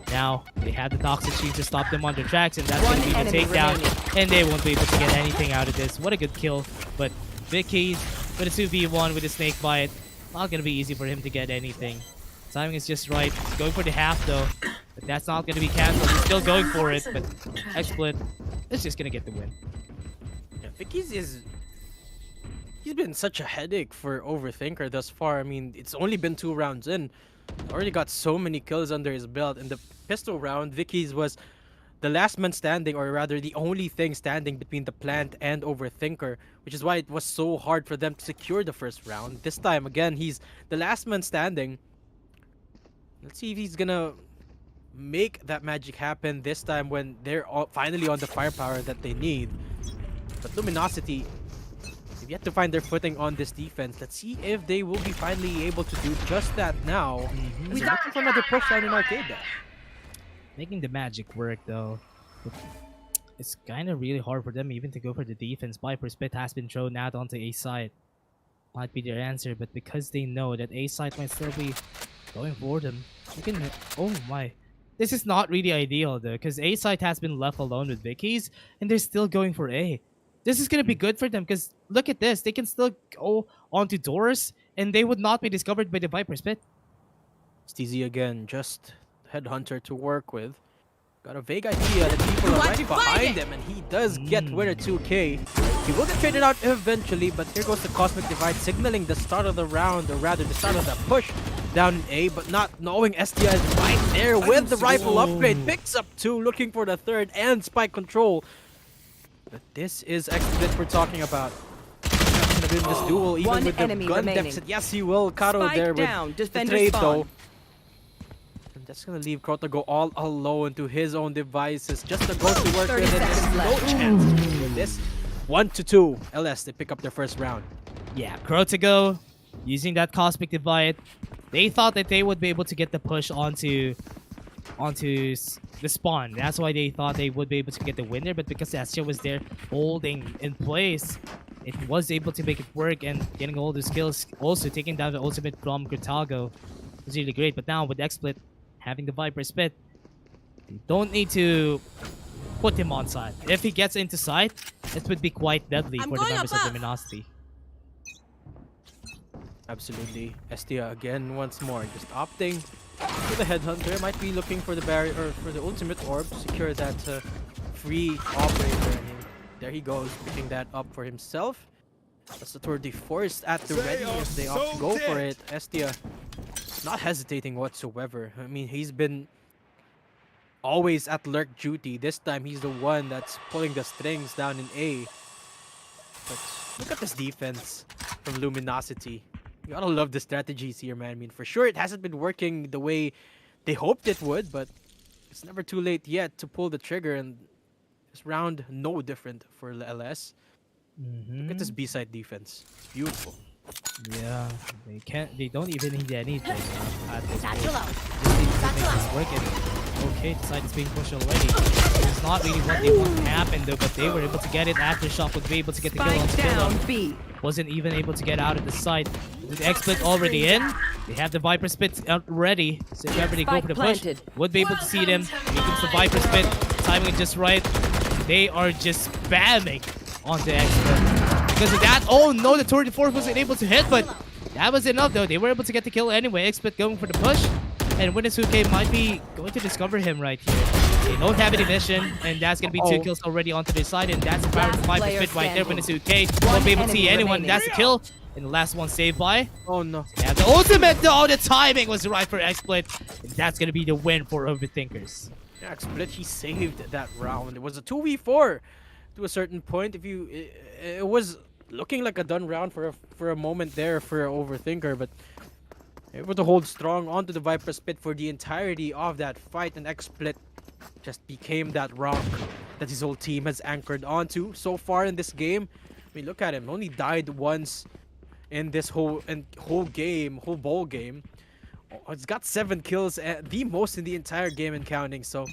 Now, they have the Toxic Shield to stop them on their tracks, and that's going to be the takedown. And they won't be able to get anything out of this. What a good kill. But Vicky's with a 2v1 with a snake bite. Not going to be easy for him to get anything. Timing is just right. He's going for the half, though. But that's not going to be cancelled. He's still going for it. But XSplit is just going to get the win. Yeah, He's been such a headache for Overthinker thus far. I mean, it's only been 2 rounds in. Already got so many kills under his belt. In the pistol round, Vicky's was the last man standing, or rather the only thing standing between the plant and Overthinker, which is why it was so hard for them to secure the first round. This time, again, he's the last man standing. Let's see if he's gonna make that magic happen this time when they're finally on the firepower that they need. But Luminosity, they've yet to find their footing on this defense. Let's see if they will be finally able to do just that now. As they're looking for another push down in Arcade there. Making the magic work, though. It's kind of really hard for them even to go for the defense. Viper Spit has been thrown out onto A side. Might be their answer, but because they know that A side might still be Going for them. You can. Oh my. This is not really ideal though, because A side has been left alone with Vicky's, and they're still going for A. This is gonna be good for them because look at this. They can still go onto doors, and they would not be discovered by the Viper's Pit. Steezy again, just headhunter to work with. Got a vague idea that people are right behind him, and he does get winner 2K. He will get traded out eventually, but here goes the Cosmic Divide signaling the start of the round, or rather the start of the push down in A, but not knowing Estia is right there with the rifle upgrade. Picks up 2, looking for the 3rd, and spike control. But this is Expedit we're talking about. Not gonna win this duel, even One with the enemy gun remaining. deficit. Yes, he will. Karo Spike there down, with the defender trade, spawn. though. And that's gonna leave Crota go all alone to his own devices, just to go to work 30 with, and there's seconds no left. chance to win this. 1-2. LS, they pick up their first round. Yeah, Crotago using that Cosmic Divide. They thought that they would be able to get the push onto the spawn. That's why they thought they would be able to get the winner, but because Astia was there holding in place, it was able to make it work, and getting all the skills, also taking down the ultimate from Crotago was really great. But now with XSplit having the Viper Spit, they don't need to put him on side. If he gets into side, it would be quite deadly for the members of Luminosity. Absolutely. Estia again once more, just opting for the headhunter. Might be looking for the barrier, or for the ultimate orb to secure that free operator. And there he goes, picking that up for himself. That's the Tour de Force at the ready as they opt to go for it. Estia not hesitating whatsoever. I mean, he's been always at lurk duty. This time he's the one that's pulling the strings down in A. But look at this defense from Luminasity. You gotta love the strategies here, man. I mean, for sure it hasn't been working the way they hoped it would, but it's never too late yet to pull the trigger, and this round no different for LS. Look at this B-side defense. It's beautiful. Yeah, they don't even need anything at this point. Satchel out. Just need to make this work, and okay, the side is being pushed already. It's not really what they want to happen though, but they were able to get it. Aftershock would be able to get the kill on Spike down Skilla. B. Wasn't even able to get out of the side. With the X-Split already in, they have the Viper Spit out ready. So if ever they go for the push, Spike planted. would be able to see them. Here comes the Viper Spit, timing it just right. They are just spamming on the X-Split. Because of that, oh no, the Tour de Force wasn't able to hit, but that was enough though. They were able to get the kill anyway. X-Split going for the push, and Winnisuke might be going to discover him right here. They don't have any vision, and that's going to be 2 kills already onto their side, and that's a power of the Viper player Spit right there. standing. Winnisuke One won't be able to see enemy anyone. remaining. That's a kill, and the last one saved by. Oh no. Yeah, the ultimate though, the timing was right for X-Split, and that's going to be the win for Overthinkers. Yeah, Split, he saved that round. It was a 2v4 to a certain point. If you, it was looking like a done round for a moment there for Overthinker, but able to hold strong onto the Viper Spit for the entirety of that fight, and X-Split just became that rock that his whole team has anchored onto so far in this game. I mean, look at him. Only died once in this whole bowl game. Oh, it's got 7 kills, the most in the entire game and counting. So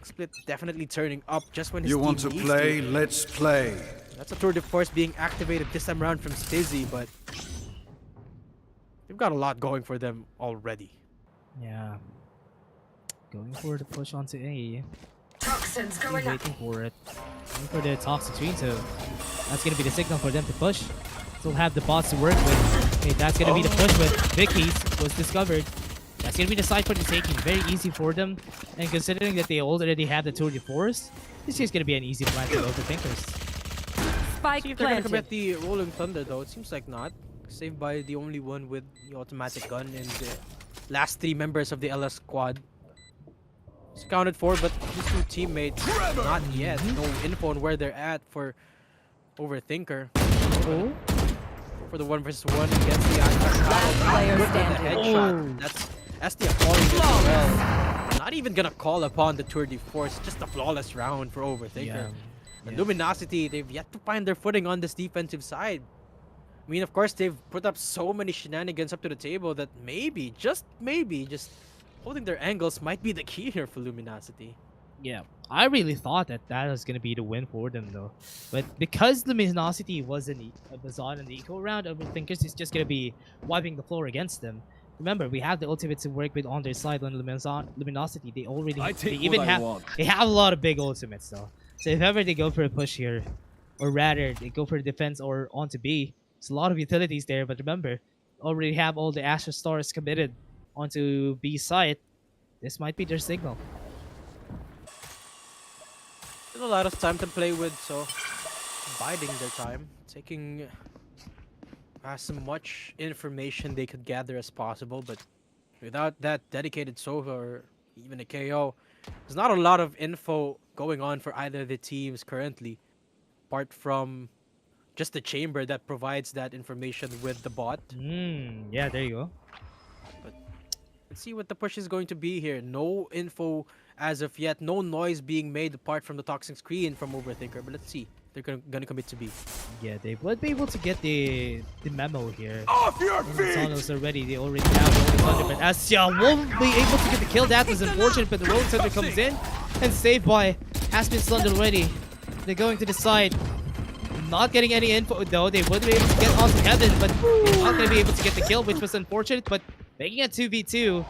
Split definitely turning up just when his You team want to needs play? Let's play. That's a Tour de Force being activated this time around from Stizzy, but they've got a lot going for them already. Yeah. Going for the push onto A. Toxins going up. Waiting for it. Waiting for the toxic screen, so that's gonna be the signal for them to push. Still have the bots to work with. Okay, that's gonna be the push with Vicky's was discovered. That's gonna be the side for the taking. Very easy for them. And considering that they already have the Tour de Force, this is gonna be an easy plan for the Overthinkers. Spike See if they're gonna planted. commit the Rolling Thunder though. It seems like not. Saved by the only one with the automatic gun and the last 3 members of the LS squad. It's counted for, but his 2 teammates not yet. No info on where they're at for Overthinker. Oh. For the 1 versus 1 against the Last player Good with the standing. headshot. That's Estia calling this as well. Not even gonna call upon the Tour de Force. Just a flawless round for Overthinker. Yeah. And Luminosity, they've yet to find their footing on this defensive side. I mean, of course, they've put up so many shenanigans up to the table that maybe, just holding their angles might be the key here for Luminosity. Yeah, I really thought that was gonna be the win for them though, but because Luminosity was on an eco round, Overthinkers is just gonna be wiping the floor against them. remember, we have the ultimate to work with on their side on Luminosity. They already, I they take even what I have, want. they have a lot of big ultimates though. So if ever they go for a push here, or rather they go for defense or onto B, there's a lot of utilities there. But remember, already have all the Astra Stars committed onto B side. This might be their signal. There's a lot of time to play with, so biding their time, taking as much information they could gather as possible. But without that dedicated Sova or even a KO, there's not a lot of info going on for either of the teams currently, apart from just the chamber that provides that information with the bot. Yeah, there you go. Let's see what the push is going to be here. No info as of yet. No noise being made apart from the toxic screen from Overthinker. But let's see. They're gonna commit to B. Yeah, they would be able to get the memo here. Off your feet! Tunnels already. They already have Rolling Thunder, but Asya won't be able to get the kill. That was unfortunate, but the Rolling Thunder comes in and saved by has been stunned already. They're going to the side. Not getting any info though. They would be able to get onto Heaven, but they're not going to be able to get the kill, which was unfortunate. But making it 2v2.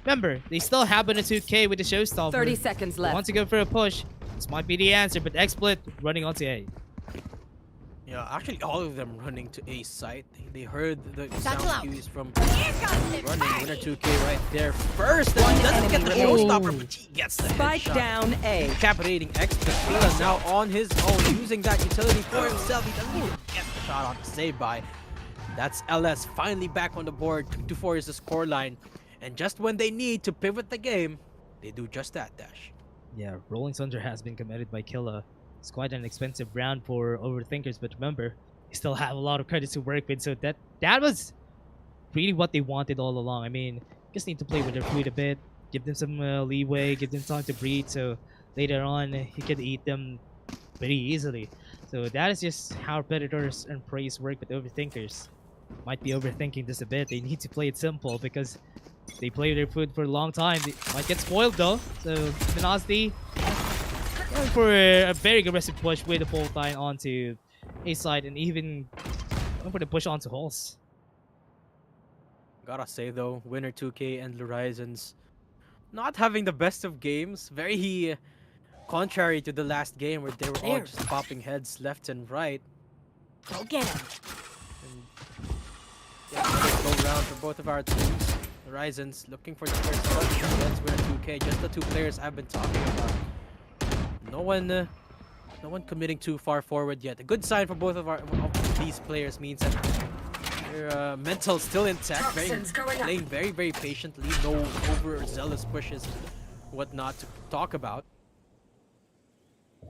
Remember, they still have a 2K with the Showstopper. 30 seconds They left. want to go for a push. This might be the answer, but XSplit running onto A. Yeah, actually all of them running to A site. They heard the Satchel out. sound cues from running winner 2K right there first. And he doesn't get the enemy showstopper, remaining. but he gets the Spike headshot. down A. Decapitating X. Tequila now on his own, using that utility for himself. He doesn't even get the shot on to save by. That's LS finally back on the board. 2-4 is the scoreline. And just when they need to pivot the game, they do just that, Dash. Yeah, Rolling Thunder has been committed by Killa. It's quite an expensive round for Overthinkers, but remember, they still have a lot of credits to work with, so that was really what they wanted all along. I mean, just need to play with their food a bit, give them some leeway, give them time to breathe, so later on, he could eat them pretty easily. So that is just how Predators and Preys work with Overthinkers. Might be overthinking this a bit. They need to play it simple because they play their food for a long time. They might get spoiled though. So Luminasity going for a very aggressive push with the full time onto A side and even going for the push onto Halls. Gotta say though, winner 2K and Horizons not having the best of games. Very contrary to the last game where they were all just popping heads left and right. Go get him. Yeah, another go round for both of our teams. Horizons looking for the first touch against winner 2K. Just the two players I've been talking about. No one committing too far forward yet. A good sign for both of these players means that their mental still intact. Playing very patiently. No overzealous pushes, whatnot to talk about.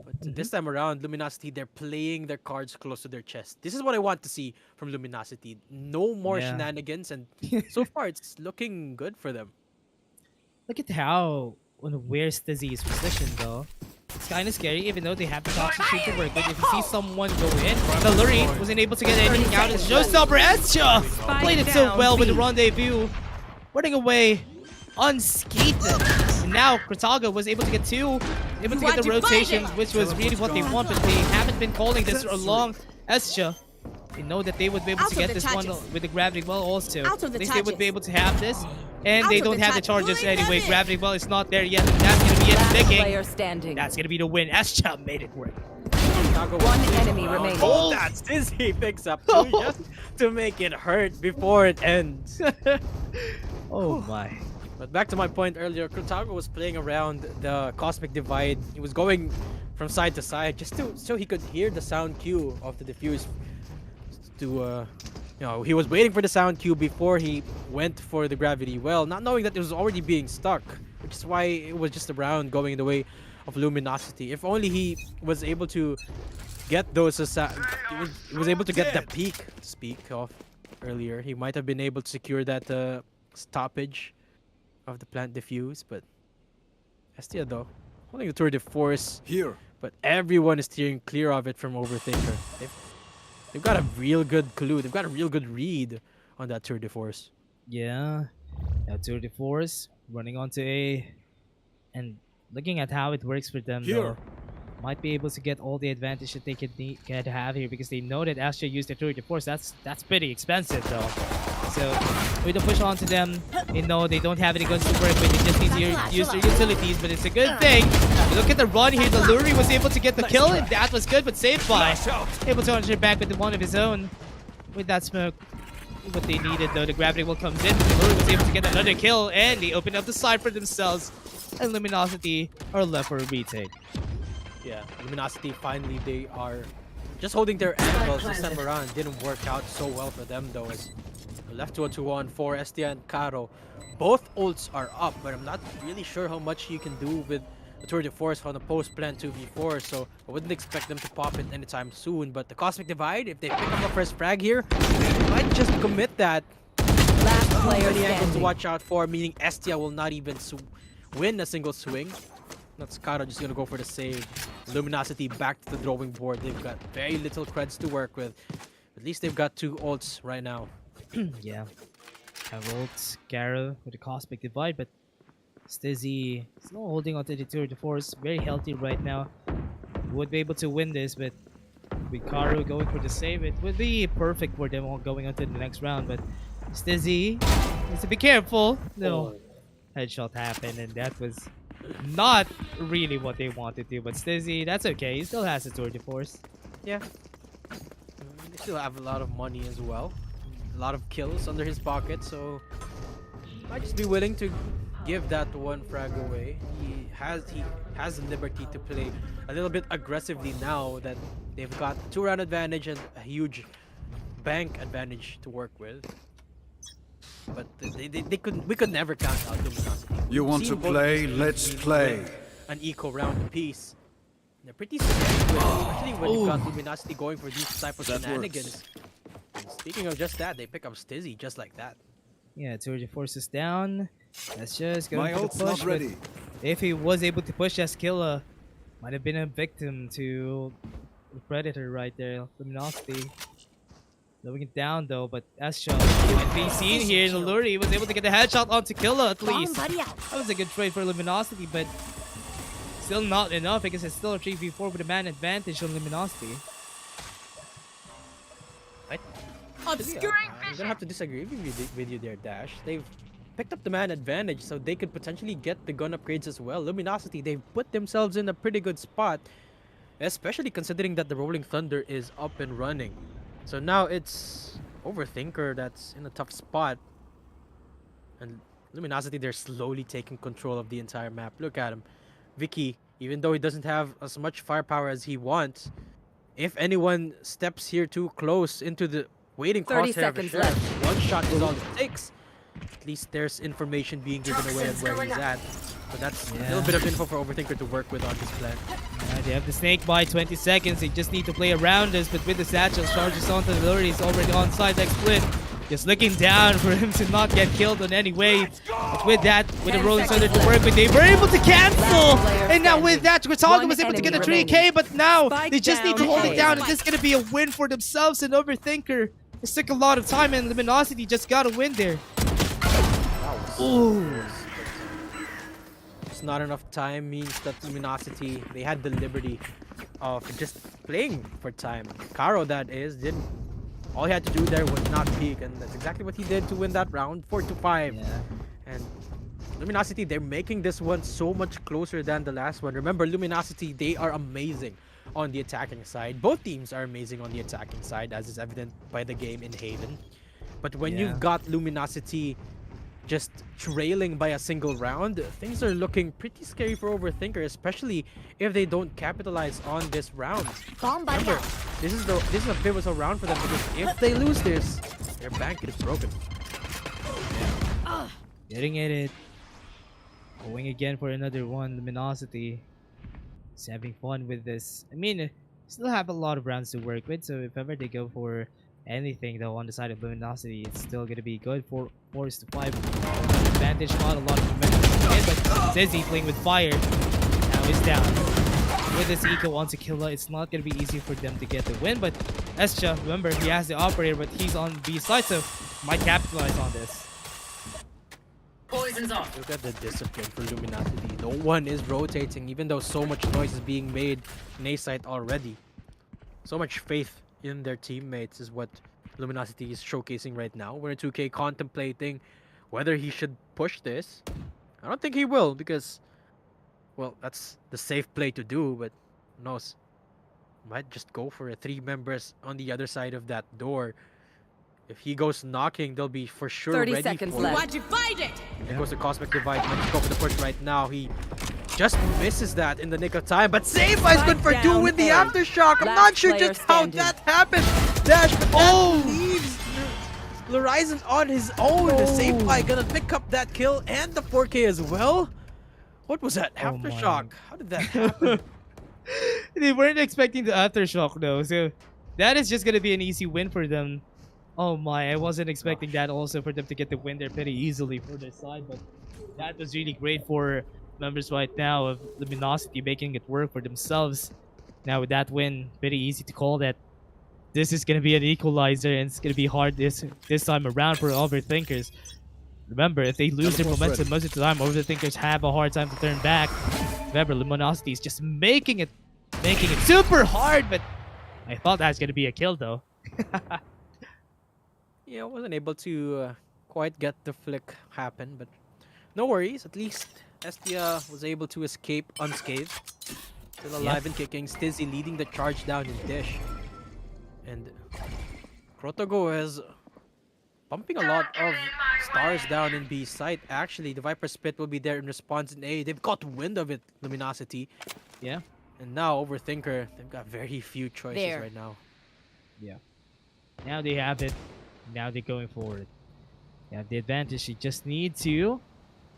But this time around, Luminosity, they're playing their cards close to their chest. This is what I want to see from Luminosity. No more Yeah. shenanigans, and so far it's looking good for them. Look at how where's Dizzy's position though. It's kind of scary, even though they have the toxic shoot to work with. If you see someone go in, the Lurie wasn't able to get anything out. It's Showstopper Escha played it so well with the rendezvous, running away unscathed. And now Krataga was able to get two, able to get the rotations, which was really what they want, but they haven't been calling this along. Escha, they know that they would be able to get this one with the Gravity Well also. At least they would be able to have this. And they don't have the charges anyway. Gravity Well is not there yet. That's going to be it sticking. Player standing. That's going to be the win. Escha made it work. One enemy remaining. Oh, that's Dizzy picks up two just to make it hurt before it ends. Oh my. But back to my point earlier, Krataga was playing around the Cosmic Divide. He was going from side to side just so he could hear the sound cue of the defuse. He was waiting for the sound cue before he went for the Gravity Well, not knowing that it was already being stuck, which is why it was just a round going in the way of Luminosity. If only he was able to get those, he was able to get the peak to speak of earlier. He might have been able to secure that stoppage of the plant diffuse, but Estia though, holding the tour de force Here. but everyone is steering clear of it from Overthinker. They've got a real good clue. They've got a real good read on that tour de force. Yeah. Now Tour de Force running onto A. And looking at how it works for them, though, might be able to get all the advantage that they could have here because they know that Astra used the Tour de Force. That's pretty expensive, though. So with the push onto them. You know, they don't have any guns to work with. They just need to use their utilities, but it's a good thing. Look at the run here. The Luri was able to get the kill, and that was good, but saved by. Able to enter back with one of his own. With that smoke. What they needed though, the gravity wall comes in. The Luri was able to get another kill, and they open up the side for themselves. And Luminosity are left for a retake. Yeah, Luminosity finally, they are just holding their angles this time around. Didn't work out so well for them though, as left to a 2-on for Estia and Caro. Both ults are up, but I'm not really sure how much you can do with the tour de force on a post-plan 2v4, so I wouldn't expect them to pop it anytime soon. But the Cosmic Divide, if they pick up the first frag here, they might just commit that. Last player Many angles to standing. watch out for, meaning Estia will not even win a single swing. That's Caro just gonna go for the save. Luminosity back to the drawing board. They've got very little creds to work with. At least they've got 2 ults right now. Yeah. Harold, Garo with the Cosmic Divide, but Stizzy still holding onto the tour de force. Very healthy right now. Would be able to win this, but with Karu going for the save, it would be perfect for them all going on to the next round. But Stizzy needs to be careful. No headshot happened, and that was not really what they wanted to. But Stizzy, that's okay. He still has the tour de force. Yeah. They still have a lot of money as well. A lot of kills under his pocket, so might just be willing to give that one frag away. He has the liberty to play a little bit aggressively now that they've got 2-round advantage and a huge bank advantage to work with. But we could never count out Luminosity. You want to play? Let's play. An eco round apiece. They're pretty scary, especially when you've got Luminosity going for these type of shenanigans. And speaking of just that, they pick up Stizzy just like that. Yeah, tour de force is down. Let's just go My for the ult's push. not But ready. if he was able to push Eskilla, might have been a victim to the Predator right there. Luminosity. Slowing it down though, but Escha might be seen here. The Luri was able to get the headshot onto Killa at least. That was a good trade for Luminosity, but still not enough because it's still a 3v4 with a man advantage on Luminosity. I'm gonna have to disagree with you there, Dash. They've picked up the man advantage, so they could potentially get the gun upgrades as well. Luminosity, they've put themselves in a pretty good spot, especially considering that the Rolling Thunder is up and running. So now it's Overthinker that's in a tough spot. And Luminosity, they're slowly taking control of the entire map. Look at him. Vicky, even though he doesn't have as much firepower as he wants, if anyone steps here too close into the waiting 30 crosshair of a seconds sheriff, left. one shot is all it takes. At least there's information being given away on where he's at. But that's a little bit of info for Overthinker to work with on this plan. They have the snake by 20 seconds. They just need to play around this, but with the satchel, charges onto the Luri. He's already on side like split. Just looking down for him to not get killed on any way. But with that, with the Rolling Thunder to work with, they were able to cancel. And now with that, Grataga was able to get a 3K, but now they just need to hold it down. And this is going to be a win for themselves and Overthinker. It took a lot of time, and Luminosity just got a win there. Ooh. Just not enough time means that Luminosity, they had the liberty of just playing for time. Caro, that is, didn't. All he had to do there was not peek, and that's exactly what he did to win that round, 4-5. Yeah. And Luminosity, they're making this one so much closer than the last one. Remember, Luminosity, they are amazing on the attacking side. Both teams are amazing on the attacking side, as is evident by the game in Haven. But when you've got Luminosity just trailing by a single round, things are looking pretty scary for Overthinker, especially if they don't capitalize on this round. Remember, this is a pivotal round for them, because if they lose this, their bank is broken. Getting it. Going again for another one. Luminosity. He's having fun with this. I mean, still have a lot of rounds to work with, so if ever they go for anything though on the side of Luminosity, it's still gonna be good for 4-5 advantage. Not a lot of momentum, but Zizzy playing with fire. Now he's down. With this eco onto Killa, it's not gonna be easy for them to get the win. But Escha, remember, he has the operator, but he's on B side, so might capitalize on this. Poison's off. Look at the discipline for Luminosity. No one is rotating, even though so much noise is being made in A site already. So much faith in their teammates is what Luminosity is showcasing right now. Winner 2K contemplating whether he should push this. I don't think he will because, well, that's the safe play to do, but who knows? Might just go for a 3 members on the other side of that door. If he goes knocking, they'll be for sure 30 ready seconds for left. it. There goes the Cosmic Divide. Might just go for the push right now. He just misses that in the nick of time, but save is good for 2 down with the A. Aftershock. I'm Last not sure player just how standing. that happened. Dash, but that leaves Horizon on his own. The save by gonna pick up that kill and the 4K as well. What was that? Oh my. Aftershock. How did that happen? They weren't expecting the aftershock though, so that is just gonna be an easy win for them. Oh my, I wasn't expecting that also for them to get the win there pretty easily for their side, but that was really great for members right now of Luminosity making it work for themselves. Now with that win, pretty easy to call that this is gonna be an equalizer and it's gonna be hard this time around for Overthinkers. Remember, if they lose their momentum most of the time, Overthinkers have a hard time to turn back. Remember, Luminosity is just making it super hard, but I thought that was gonna be a kill though. Yeah, I wasn't able to quite get the flick happen, but no worries. At least Estia was able to escape unscathed. Still alive and kicking. Stizzy leading the charge down in Dish. And Krotogo is pumping a lot of stars down in B site. Actually, the Viper Spit will be there in response in A. They've got wind of it, Luminosity. Yeah. And now Overthinker, they've got very few choices There. right now. Yeah. Now they have it. Now they're going forward. They have the advantage. They just need to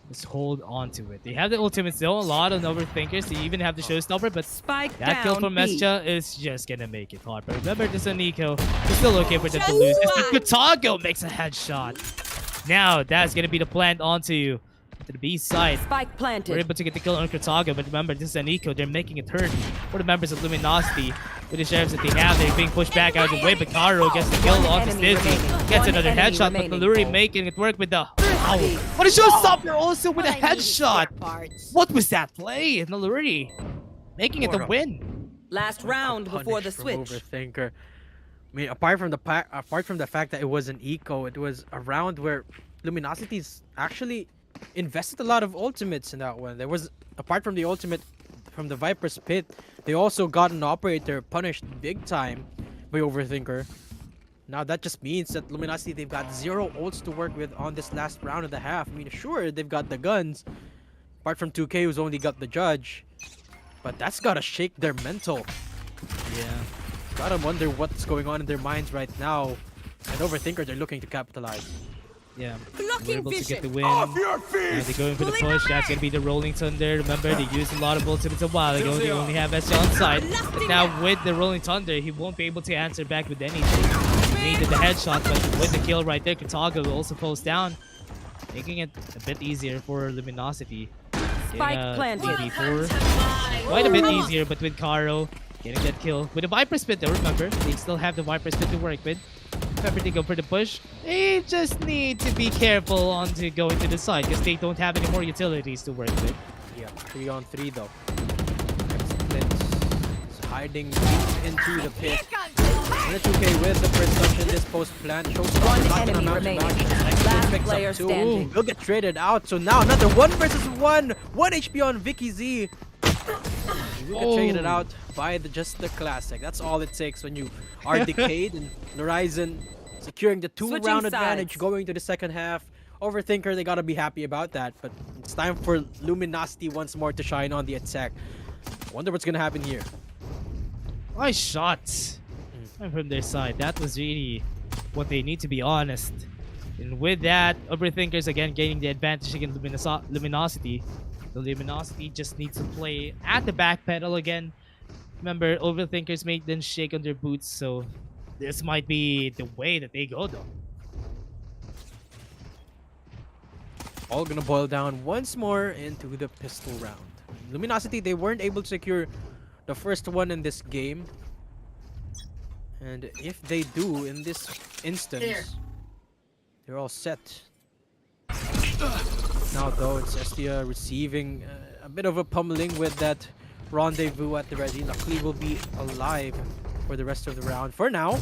just hold on to it. They have the ultimates though, a lot on Overthinkers. They even have the showstopper, but Spike that kill down from B. Mescha is just gonna make it hard. But remember, this is Nico. It's still okay for them to lose. It's the Kutago makes a headshot. Now that's gonna be the plant onto the B side. Spike We're planted. able to get the kill on Kartago, but remember, this is an eco. They're making it hurt for the members of Luminosity. With the sheriffs that they have, they're being pushed back out of the way, but Karo gets the kill One onto enemy Stizzy. remaining. Gets One another enemy headshot, but remaining. Maluri making it work with the... Ow! What a showstopper also with a headshot! What was that play? Maluri making it What the a- win. Last What a round before the punish from switch. Overthinker. I mean, apart from the fact that it was an eco, it was a round where Luminosity's actually invested a lot of ultimates in that one. There was, apart from the ultimate from the Viper's Pit, they also got an operator punished big time by Overthinker. Now that just means that Luminosity, they've got 0 ults to work with on this last round and a half. I mean, sure, they've got the guns, apart from 2K who's only got the judge, but that's gotta shake their mental. Yeah. Gotta wonder what's going on in their minds right now. And Overthinker, they're looking to capitalize. Yeah. We're able to get the win. Off your Now feet! they're going for the push. That's going to be the Rolling Thunder. Remember, they used a lot of ultimates a while ago. They only have SJ on side. But now with the Rolling Thunder, he won't be able to answer back with anything. He needed the headshot, but with the kill right there, Kataga also falls down, making it a bit easier for Luminosity. Spike planted. 2v4. Quite a bit easier, but with Karo getting that kill. With the Viper Spit though, remember, they still have the Viper Spit to work with. Remember, they go for the push. They just need to be careful on to going to the side because they don't have any more utilities to work with. Yeah, 3-on-3 though. Splits hiding deep into the pit. And it's okay with the first touch in this post plant. Showstopper One not gonna enemy mount remaining. action. Last Picks up player 2. standing. He'll get traded out. So now another 1 versus 1. 1 HP on Vicky Z. You get traded out by just the classic. That's all it takes when you are decayed and Horizon securing the 2-round Switching advantage sides. going to the second half. Overthinker, they gotta be happy about that, but it's time for Luminosity once more to shine on the attack. Wonder what's gonna happen here. Nice shots from their side. That was really what they need, to be honest. And with that, Overthinkers again gaining the advantage against Luminosity. The Luminosity just needs to play at the back pedal again. Remember, Overthinkers made them shake on their boots, so this might be the way that they go though. All gonna boil down once more into the pistol round. Luminosity, they weren't able to secure the first one in this game. And if they do in this instance, they're all set. Now though, it's Estia receiving a bit of a pummeling with that rendezvous at the ready. Luckily will be alive for the rest of the round. For now,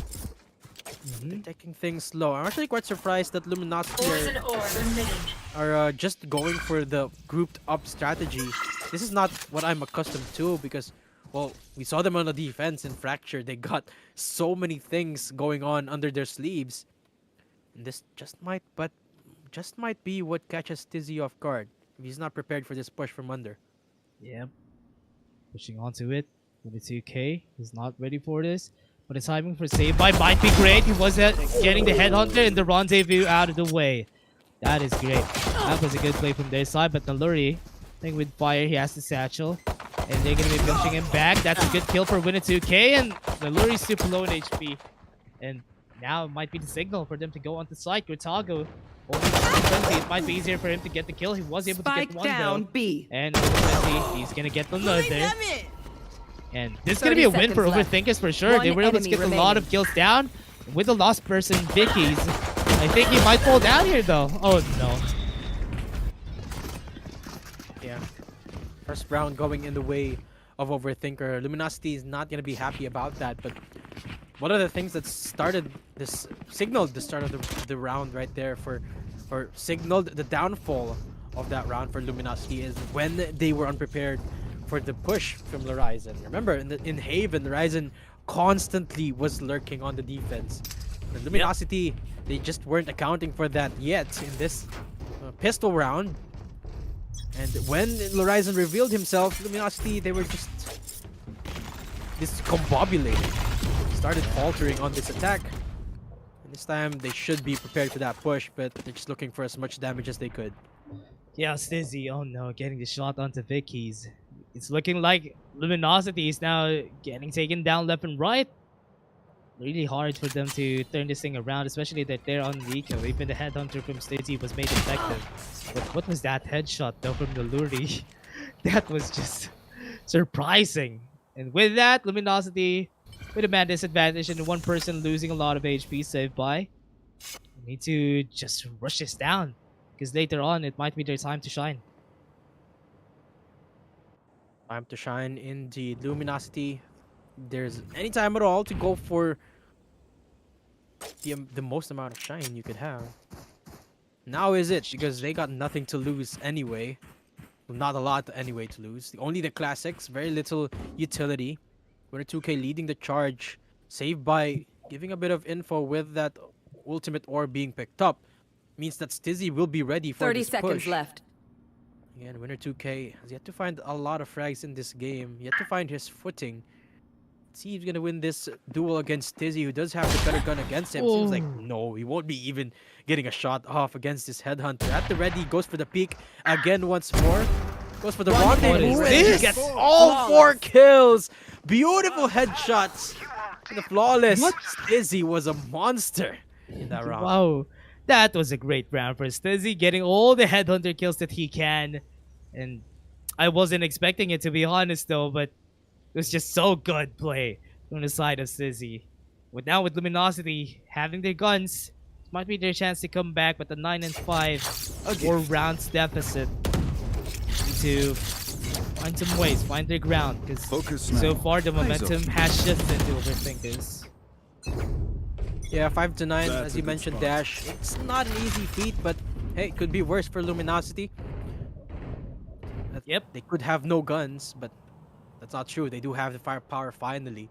They're taking things slow. I'm actually quite surprised that Luminosity are just going for the grouped up strategy. This is not what I'm accustomed to because, well, we saw them on the defense in Fracture. They got so many things going on under their sleeves. And this just might be what catches Tizzy off guard if he's not prepared for this push from under. Yep. Pushing onto it. 22K is not ready for this. But the timing for save by might be great. He was getting the headhunter and the rendezvous out of the way. That is great. That was a good play from their side. But Naluri, I think with fire, he has the satchel. And they're going to be pushing him back. That's a good kill for Winner 2K. And Naluri's super low in HP. And now it might be the signal for them to go onto site. Gritago, only 20. It might be easier for him to get the kill. He was able to Spike get one down though. B. And 20, he's going to get another. And this is going to be a win for Overthinkers for sure. They were able to get a lot of kills down. With the lost person, Vicky's. I think he might fall down here though. Oh no. Yeah. First round going in the way of Overthinker. Luminosity is not going to be happy about that, but one of the things that signaled the start of the round right there or signaled the downfall of that round for Luminosity is when they were unprepared for the push from Horizon. Remember, in Haven, Horizon constantly was lurking on the defense. And Luminosity, they just weren't accounting for that yet in this pistol round. And when Horizon revealed himself, Luminosity, they were just discombobulated. Started faltering on this attack. And this time, they should be prepared for that push, but they're just looking for as much damage as they could. Yeah, Stizzy, oh no, getting the shot onto Vicky's. It's looking like Luminosity is now getting taken down left and right. Really hard for them to turn this thing around, especially that they're on Rico. Even the headhunter from Stizzy was made effective. But what was that headshot though from the Luri? That was just surprising. And with that, Luminosity with a man disadvantage and one person losing a lot of HP saved by. We need to just rush this down because later on it might be their time to shine. Time to shine indeed. Luminosity, there's any time at all to go for the most amount of shine you could have. Now is it, because they got nothing to lose anyway. Well, not a lot anyway to lose. Only the classics, very little utility. Winner 2K leading the charge, saved by giving a bit of info with that ultimate orb being picked up. Means that Stizzy will be ready for 30 this seconds push. left. Again, Winner 2K has yet to find a lot of frags in this game. Yet to find his footing. Let's see if he's gonna win this duel against Tizzy, who does have the better gun against him. Seems like no, he won't be even getting a shot off against this headhunter. At the ready, goes for the peek again once more. Goes for the rendezvous. this? Gets all 4 kills. Beautiful headshots. And the flawless. Tizzy was a monster in that round. Wow, that was a great round for Stizzy, getting all the headhunter kills that he can. And I wasn't expecting it, to be honest though, but it was just so good play from the side of Stizzy. But now with Luminosity having their guns, it might be their chance to come back, but the 9 and 5 4 rounds deficit. Need to find some ways, find their ground, because so far the momentum has shifted to Overthinkers. Yeah, 5 to 9, That's as a you good mentioned, spot. Dash. It's not an easy feat, but hey, it could be worse for Luminosity. Yep. They could have no guns, but that's not true. They do have the firepower finally,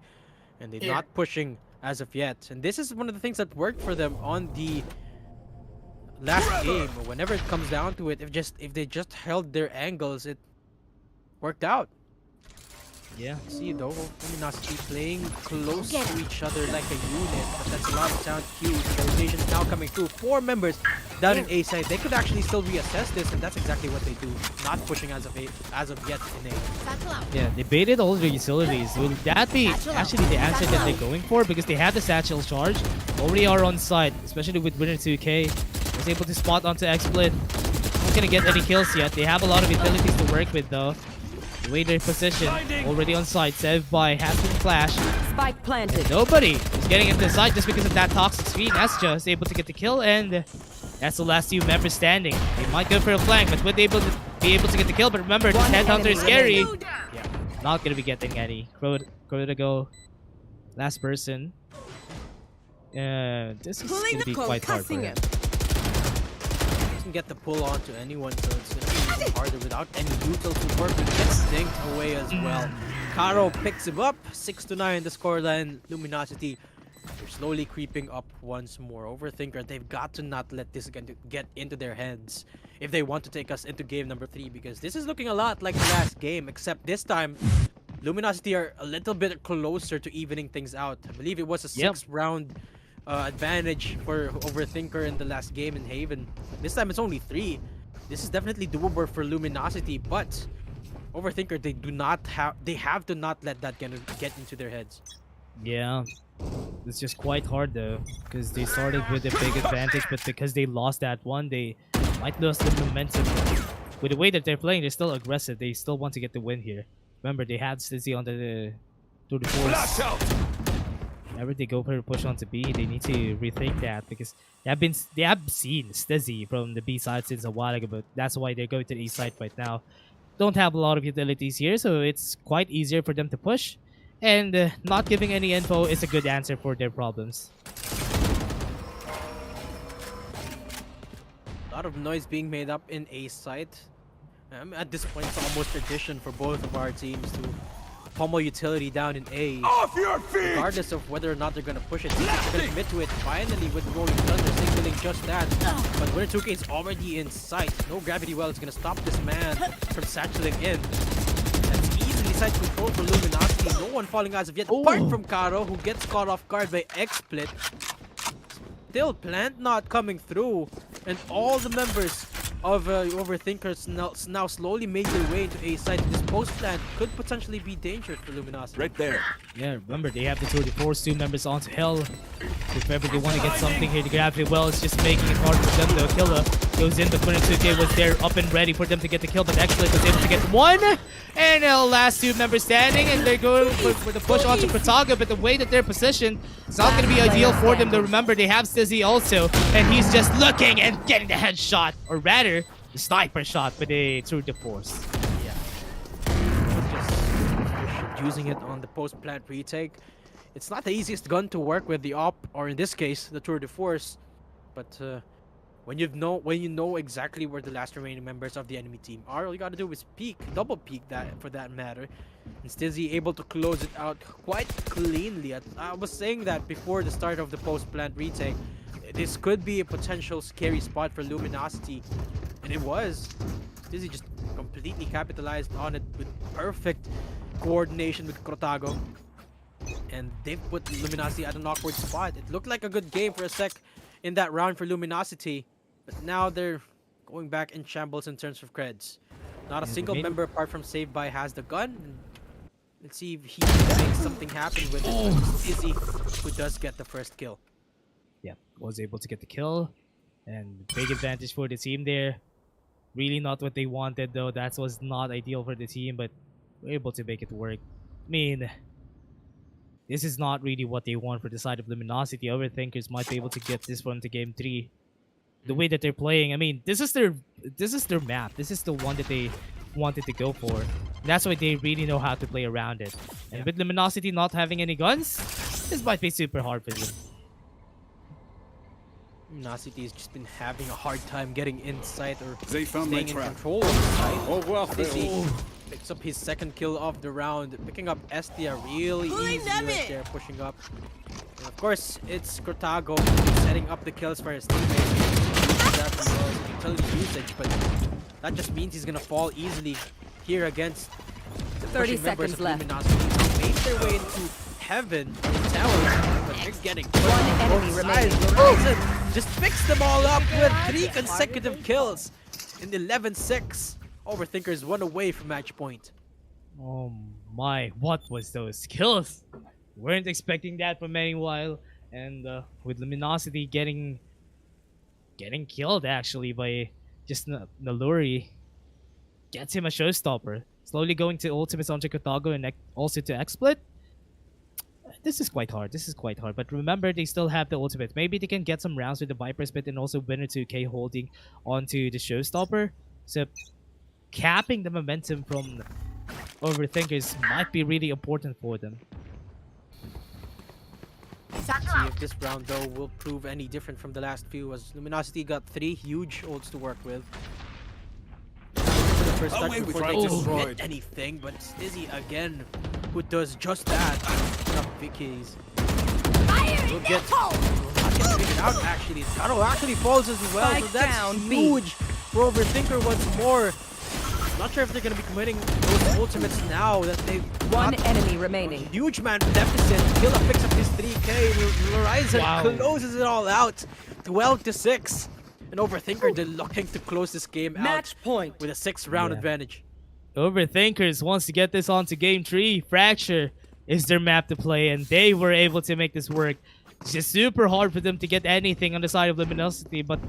and they're not pushing as of yet. And this is one of the things that worked for them on the last game. Whenever it comes down to it, if they just held their angles, it worked out. Yeah. See though, Luminosity playing close to each other like a unit, but that's a lot of sound cues. The rotation's now coming through. 4 members down in A side. They could actually still reassess this, and that's exactly what they do. Not pushing as of yet in A. Yeah, they baited all the utilities. Will that be actually the answer that they're going for? Because they have the satchel charge, already are on site, especially with Winner 2K. Was able to spot onto XSplit. Not gonna get any kills yet. They have a lot of utilities to work with though. The way they're positioned, already on site, saved by Hampton Flash. Spike planted. Nobody is getting into the site just because of that toxic screen. Esja is able to get the kill, and that's the last 2 members standing. They might go for a flank, but would they be able to get the kill? But remember, this headhunter is scary. Yeah. Not gonna be getting any. Crow to go. Last person. This is Pulling gonna be the quite hard for concussing him. him. Doesn't get the pull onto anyone, so it's gonna be even harder without any neutral to work with. Gets stinked away as well. Caro picks him up. 6-9 the scoreline. Luminasity, they're slowly creeping up once more. Overthinker, they've got to not let this get into their heads if they want to take us into game number 3, because this is looking a lot like the last game, except this time Luminosity are a little bit closer to evening things out. I believe it was a Yep. 6-round advantage for Overthinker in the last game in Haven. This time it's only 3. This is definitely doable for Luminosity, but Overthinker, they have to not let that get into their heads. Yeah, it's just quite hard though, because they started with a big advantage, but because they lost that one, they might lose the momentum. With the way that they're playing, they're still aggressive. They still want to get the win here. Remember, they had Stizzy on the to the force. Whenever they go for a push onto B, they need to rethink that, because they have seen Stizzy from the B side since a while ago, but that's why they're going to the E side right now. Don't have a lot of utilities here, so it's quite easier for them to push. And not giving any info is a good answer for their problems. A lot of noise being made up in A site. At this point, it's almost tradition for both of our teams to pummel utility down in A. Off your feet! Regardless of whether or not they're gonna push it, they're gonna commit to it. Finally, with the Rolling Thunder signaling just that. But Winner 2K is already in sight. No gravity well is gonna stop this man from satcheling in. That's easily side control for Luminosity. No one falling as of yet, apart from Caro, who gets caught off guard by XSplit. Still, plant not coming through, and all the members of Overthinkers now slowly made their way into A side. This post plant could potentially be dangerous for Luminosity. Right there. Yeah, remember, they have the 34 2 members onto Hell. If ever they want to get something here, the gravity well is just making it hard for them. The killer goes in, but Winner 2K was there up and ready for them to get the kill, but actually was able to get one. And last 2 members standing, and they're going for the push onto Prataga, but the way that they're positioned, it's not going to be ideal for them. To remember, they have Stizzy also, and he's just looking and getting the headshot, or rather, the sniper shot with a tour de force. Just using it on the post plant retake. It's not the easiest gun to work with, the op, or in this case, the tour de force. But when you know exactly where the last remaining members of the enemy team are, all you gotta do is peek, double peek that for that matter. And Stizzy able to close it out quite cleanly. I was saying that before the start of the post plant retake. This could be a potential scary spot for Luminosity, and it was. Stizzy just completely capitalized on it with perfect coordination with Crotago, and they've put Luminosity at an awkward spot. It looked like a good game for a sec in that round for Luminosity, but now they're going back in shambles in terms of creds. Not a single member apart from Save By has the gun. Let's see if he can make something happen with it. Stizzy, who does get the first kill. Yeah, was able to get the kill, and big advantage for the team there. Really not what they wanted though. That was not ideal for the team, but we're able to make it work. I mean, this is not really what they want for the side of Luminosity. Overthinkers might be able to get this one to game 3. The way that they're playing, I mean, this is their map. This is the one that they wanted to go for. That's why they really know how to play around it. And with Luminosity not having any guns, this might be super hard for them. Luminosity has just been having a hard time getting inside or They found my staying in trap. control of the site. Oh well. Stizzy picks up his second kill of the round, picking up Estia really Pulling easy them right in. there, pushing up. And of course, it's Cortago setting up the kills for his teammates. That was utility usage, but that just means he's gonna fall easily here against the 30 pushing members seconds of left. Luminosity. They made their way into heaven, tower, but they're getting One enemy remaining. Horizon just fixed them all up with 3 consecutive kills in 11-6. Overthinkers 1 away from match point. Oh my, what was those kills? Weren't expecting that from any while. And with Luminosity getting killed actually by just Naluri, gets him a showstopper. Slowly going to ultimates onto Kotago and also to XSplit. This is quite hard. But remember, they still have the ultimate. Maybe they can get some rounds with the Viper Spit and also Winner 2K holding onto the showstopper. So capping the momentum from Overthinkers might be really important for them. See if this round though will prove any different from the last few, as Luminosity got 3 huge ults to work with. The first touch Away with before they Frank just hit destroyed. anything, but it's Dizzy again who does just that. Not Vicky's. Will get figured out actually. Shadow actually falls as well, so Spike that's down, B. huge for Overthinker once more. Not sure if they're gonna be committing those ultimates now that they've One got enemy remaining. huge man deficit. Killa picks up his 3K. Horizon Wow. closes it all out. 12-6. And Overthinker they're looking to close this game out Match point. with a 6-round Yeah. advantage. Overthinkers wants to get this on to game 3. Fracture is their map to play, and they were able to make this work. It's just super hard for them to get anything on the side of Luminosity, but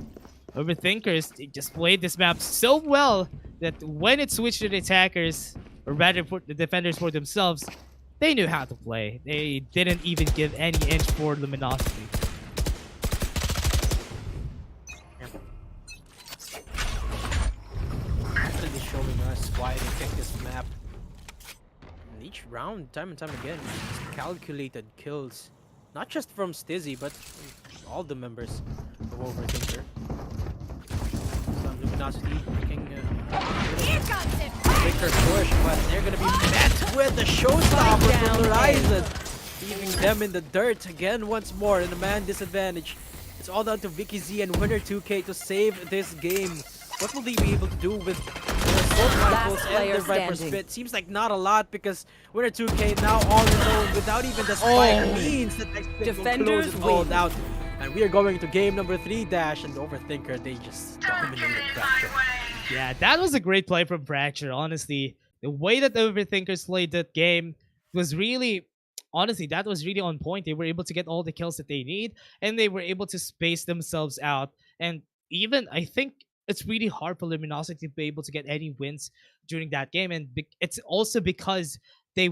Overthinkers, they just played this map so well that when it switched to the attackers, or rather for the defenders for themselves, they knew how to play. They didn't even give any inch for Luminosity. Really showing us why they picked this map. And each round, time and time again, just calculated kills. Not just from Stizzy, but from all the members of Overthinker. Some Luminosity making bigger push, but they're gonna be met with the showstopper down, from Horizon, leaving them in the dirt again once more in a man disadvantage. It's all down to Vicky Z and Winner 2K to save this game. What will they be able to do with their assault rifles and player their Viper standing. Spit? Seems like not a lot because Winner 2K now all alone without even the spike means that next pick will Defenders close it all win. out. And we are going to game number 3 Dash, and Overthinker they just dominated Fracture. Yeah, that was a great play from Fracture, honestly. The way that the Overthinkers played that game was really, honestly, that was really on point. They were able to get all the kills that they need, and they were able to space themselves out. And even, I think, it's really hard for Luminosity to be able to get any wins during that game. And it's also because they